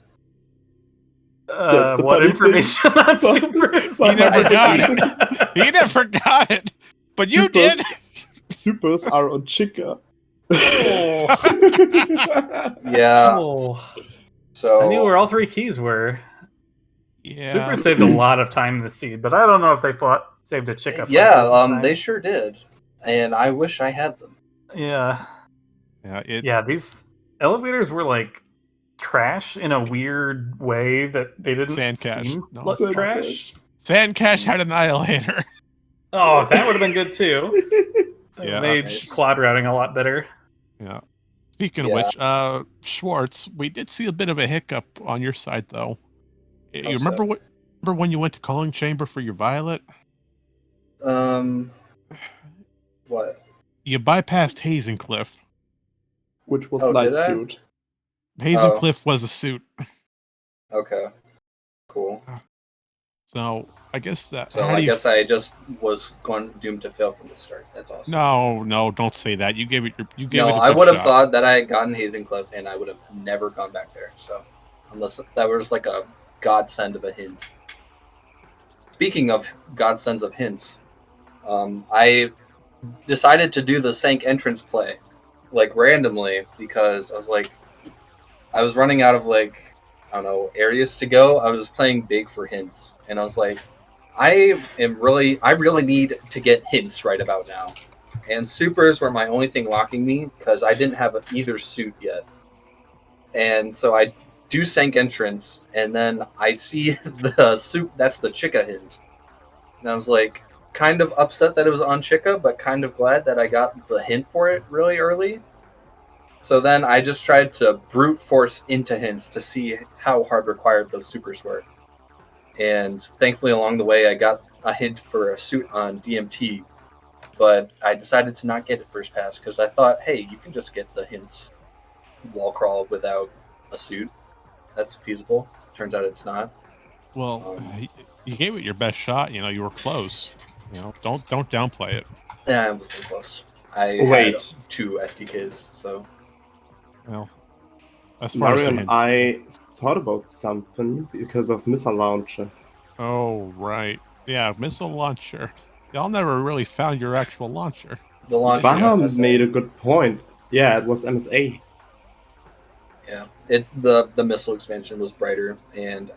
That's the what funny information on supers? He never I got see. it. He never got it. But you did. Supers are on Chica. Yeah. Oh, So I knew where all 3 keys were. Yeah. Super saved a lot of time in the seed, but I don't know if they saved a chick up. yeah, they sure did, and I wish I had them. Yeah. Yeah. These elevators were like trash in a weird way that they didn't Sandcash. seem No. like Sandcash. trash. Sandcash had Annihilator. Oh, that would have been good too. That Yeah. made Nice. quad routing a lot better. Yeah. Speaking Yeah. of which, Schwartz, we did see a bit of a hiccup on your side, though. You How's remember that? remember when you went to calling chamber for your Violet? What? You bypassed Hazencliff. Which was Oh, light did I? suit. Hazencliff was a suit. Okay. Cool. So I guess that. So how I do you- guess I just was doomed to fail from the start. That's awesome. No, don't say that. You gave it. You gave it. No, A I good would have shot. thought that I had gotten Hazencliff, and I would have never gone back there. So, unless that was like a godsend of a hint. Speaking of godsends of hints, I decided to do the Sank entrance play, like randomly, because I was running out of I don't know, areas to go. I was playing big for hints, and I was like, I really need to get hints right about now. And supers were my only thing locking me because I didn't have either suit yet. And so I do Sank entrance, and then I see the suit. That's the Chica hint, and I was like, kind of upset that it was on Chica, but kind of glad that I got the hint for it really early. So then I just tried to brute force into hints to see how hard required those supers were. And thankfully along the way I got a hint for a suit on DMT, but I decided to not get it first pass because I thought, hey, you can just get the hints wall crawl without a suit. That's feasible. Turns out it's not. Well, you gave it your best shot. You were close. Don't downplay it. Yeah, it was really close. I had 2 SDKs, so. Well, as far as Mariam, I thought about something because of missile launcher. Oh, right. Yeah, missile launcher. Y'all never really found your actual launcher. The launcher. Baha made a good point. Yeah, it was MSA. Yeah, the missile expansion was brighter, and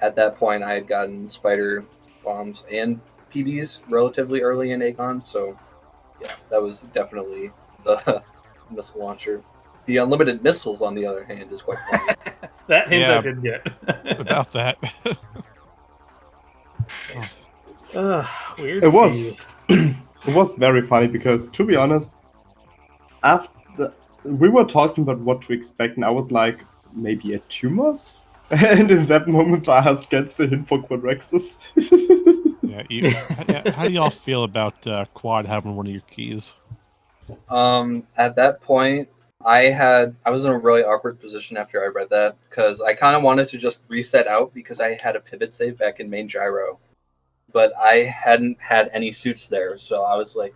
at that point I had gotten spider bombs and PBs relatively early in Aegon, so yeah, that was definitely the missile launcher. The unlimited missiles, on the other hand, is quite funny. That hint Yeah. I did get. About that. Nice. Weird. It was it was very funny because, to be honest, after we were talking about what to expect, and I was like, maybe a tumors? And in that moment, Baha gets the hint for Quadrexus. Yeah, how do y'all feel about Quad having one of your keys? At that point, I was in a really awkward position after I read that because I kind of wanted to just reset out because I had a pivot save back in main gyro, but I hadn't had any suits there, so I was like,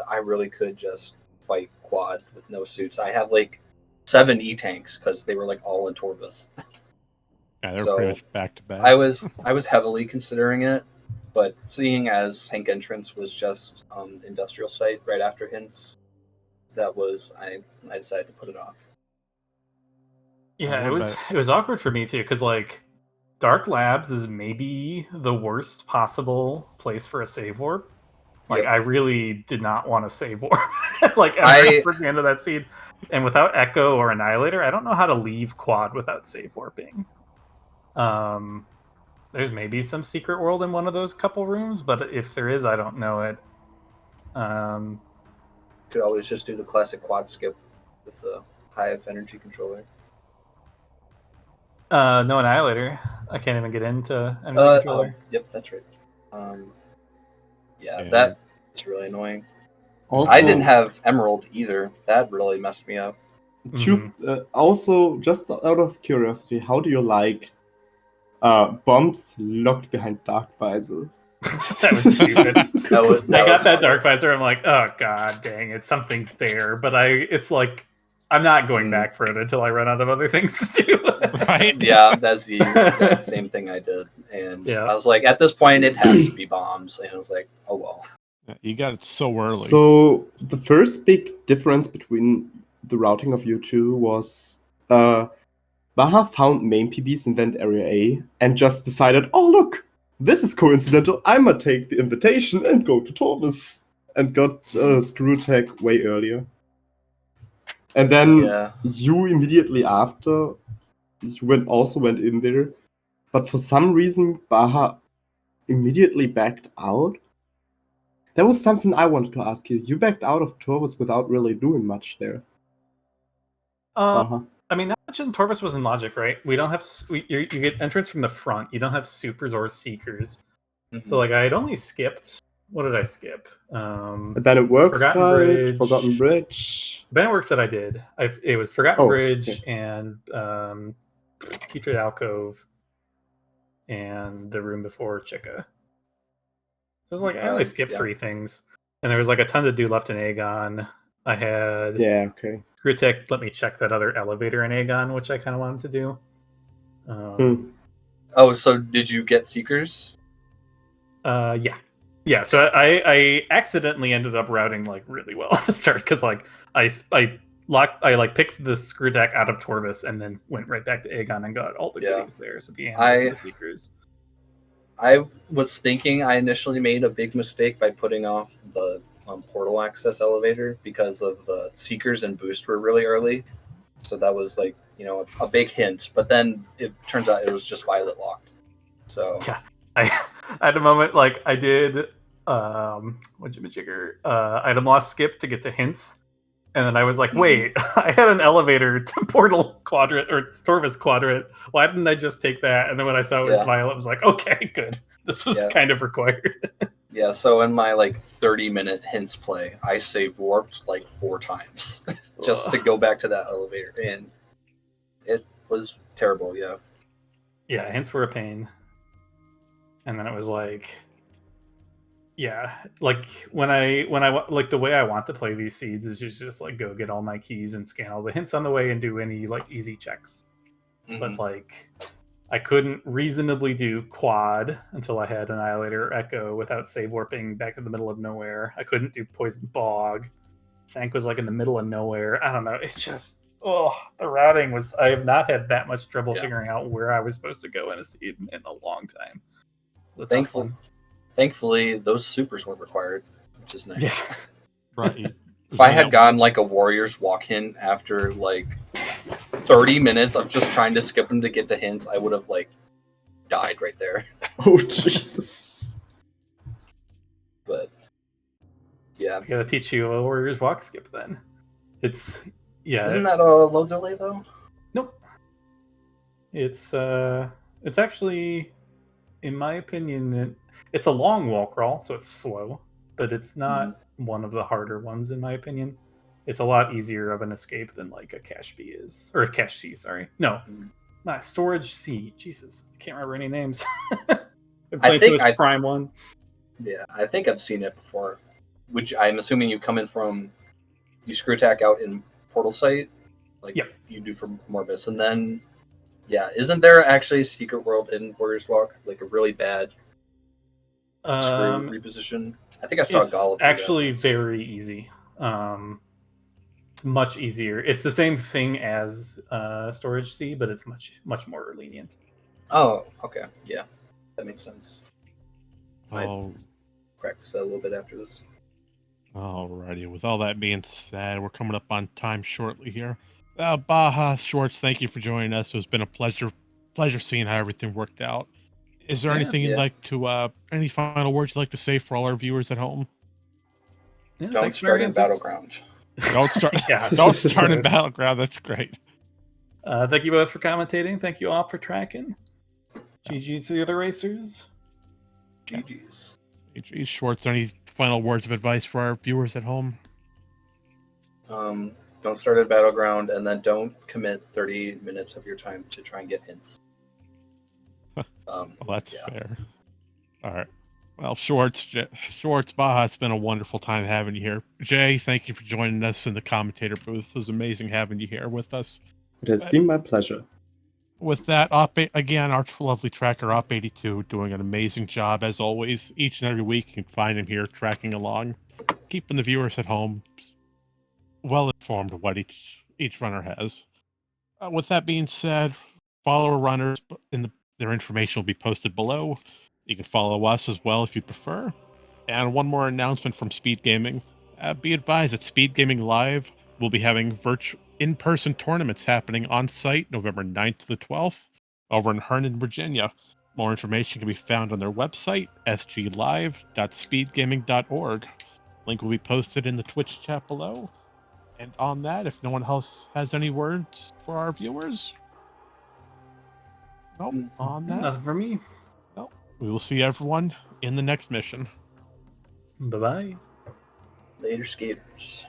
I really could just fight Quad with no suits. I had like 7 E-tanks because they were like all in Torvus. Yeah, they're So, pretty much back to back. I was heavily considering it, but seeing as Hank Entrance was just industrial site right after hints, I decided to put it off. Yeah, it was awkward for me too, because like Dark Labs is maybe the worst possible place for a save warp. Like Yep. I really did not want to save warp like ever towards the end of that seed. And without Echo or Annihilator, I don't know how to leave Quad without save warping. There's maybe some secret world in one of those couple rooms, but if there is, I don't know it. Could always just do the classic Quad skip with the Hive energy controller. No Annihilator. I can't even get into energy controller. Yep, that's right. Yeah. That's really annoying. Also, I didn't have Emerald either. That really messed me up. Also, just out of curiosity, how do you like bombs locked behind Dark Visor? That was stupid. I got that fun. Dark Visor. I'm like, oh god, dang it, something's there. But it's like I'm not going back for it until I run out of other things to do. Right? Yeah, that's the exact same thing I did, and I was like, at this point, it has to be bombs, and I was like, oh well. You got it so early. So the first big difference between the routing of you two was Baha found main PBs in Vent Area A and just decided, oh look, this is coincidental, I'ma take the invitation and go to Torvus, and got Screw Tech way earlier. And then you immediately after, you also went in there, but for some reason Baha immediately backed out. That was something I wanted to ask you. You backed out of Torvus without really doing much there. I mean, that much in Torvus was in logic, right? We don't have you get entrance from the front. You don't have supers or seekers. Mm-hmm. So like I had only skipped. What did I skip? Bennett Worksite, Forgotten Bridge. Bennett Worksite I did. It was Forgotten Bridge and Teacher Alcove and the room before Chica. It was like I only skipped 3 things, and there was like a ton to do left in Aegon. I had Screwtech let me check that other elevator in Aegon, which I kind of wanted to do. Oh, so did you get Seekers? Yeah. So I accidentally ended up routing like really well at the start because like I picked the Screwtech out of Torvus and then went right back to Aegon and got all the goodies there. So the Seekers. I was thinking I initially made a big mistake by putting off the portal access elevator because of the Seekers and Boost were really early. So that was like, a big hint. But then it turns out it was just Violet locked. So yeah, I had a moment like I did item loss skip to get to hints. And then I was like, wait, I had an elevator to Portal Quadrant or Torvus Quadrant. Why didn't I just take that? And then when I saw it was Violet, I was like, okay, good. This was kind of required. Yeah, so in my like 30-minute hints play, I save warped like 4 times just to go back to that elevator, and it was terrible. Yeah. Yeah, hints were a pain. And then it was like, yeah, like when I like the way I want to play these seeds is just like go get all my keys and scan all the hints on the way and do any like easy checks. But like I couldn't reasonably do quad until I had Annihilator or Echo without save warping back to the middle of nowhere. I couldn't do Poison Bog. Sank was like in the middle of nowhere. I don't know. It's just the routing was. I have not had that much trouble figuring out where I was supposed to go in a seed in a long time. Thankfully, those supers weren't required, which is nice. Yeah. Right. If I had gotten like a Warriors walk hint after like 30 minutes of just trying to skip them to get to hints, I would have like died right there. Oh Jesus! But yeah, I gotta teach you a Warriors walk skip then. It's Isn't that a low delay though? Nope. It's actually, in my opinion, it's a long wall crawl, so it's slow, but it's not one of the harder ones in my opinion. It's a lot easier of an escape than like a cache B is, or a cache C. Sorry, no, not storage C. Jesus, I can't remember any names. I think it's Prime one. Yeah, I think I've seen it before. Which I'm assuming you come in from, you screw attack out in Portal Site, like you do for Morbus, and then isn't there actually a secret world in Warriors Walk, like a really bad screw reposition? I think I saw Golem. It's actually very easy. It's much easier. It's the same thing as Storage C, but it's much more lenient. Oh, okay, yeah, that makes sense. Oh, practice that a little bit after this. Alrighty. With all that being said, we're coming up on time shortly here. Baja Schwartz, thank you for joining us. It's been a pleasure seeing how everything worked out. Is there anything you'd like to, any final words you'd like to say for all our viewers at home? Yeah, Don't start in Battleground. Don't start. Don't start in Battleground. That's great. Thank you both for commentating. Thank you all for tracking. GG's to the other racers. GG's. GG's. Schwartz, any final words of advice for our viewers at home? Don't start at Battleground, and then don't commit 30 minutes of your time to try and get hints. Well, that's fair. All right. Well, Schwartz, Baja, it's been a wonderful time having you here. Jay, thank you for joining us in the commentator booth. It was amazing having you here with us. It has been my pleasure. With that, again, our lovely tracker, Op82, doing an amazing job as always. Each and every week, you can find him here tracking along, keeping the viewers at home well informed of what each runner has. With that being said, follow our runners. Their information will be posted below. You can follow us as well if you prefer. And one more announcement from SpeedGaming. Be advised that SpeedGaming Live will be having in-person tournaments happening on site November 9th to the 12th over in Herndon, Virginia. More information can be found on their website, sglive.speedgaming.org. Link will be posted in the Twitch chat below. And on that, if no one else has any words for our viewers? Nope. On that, nothing for me. Nope. We will see everyone in the next mission. Bye-bye. Later, skaters.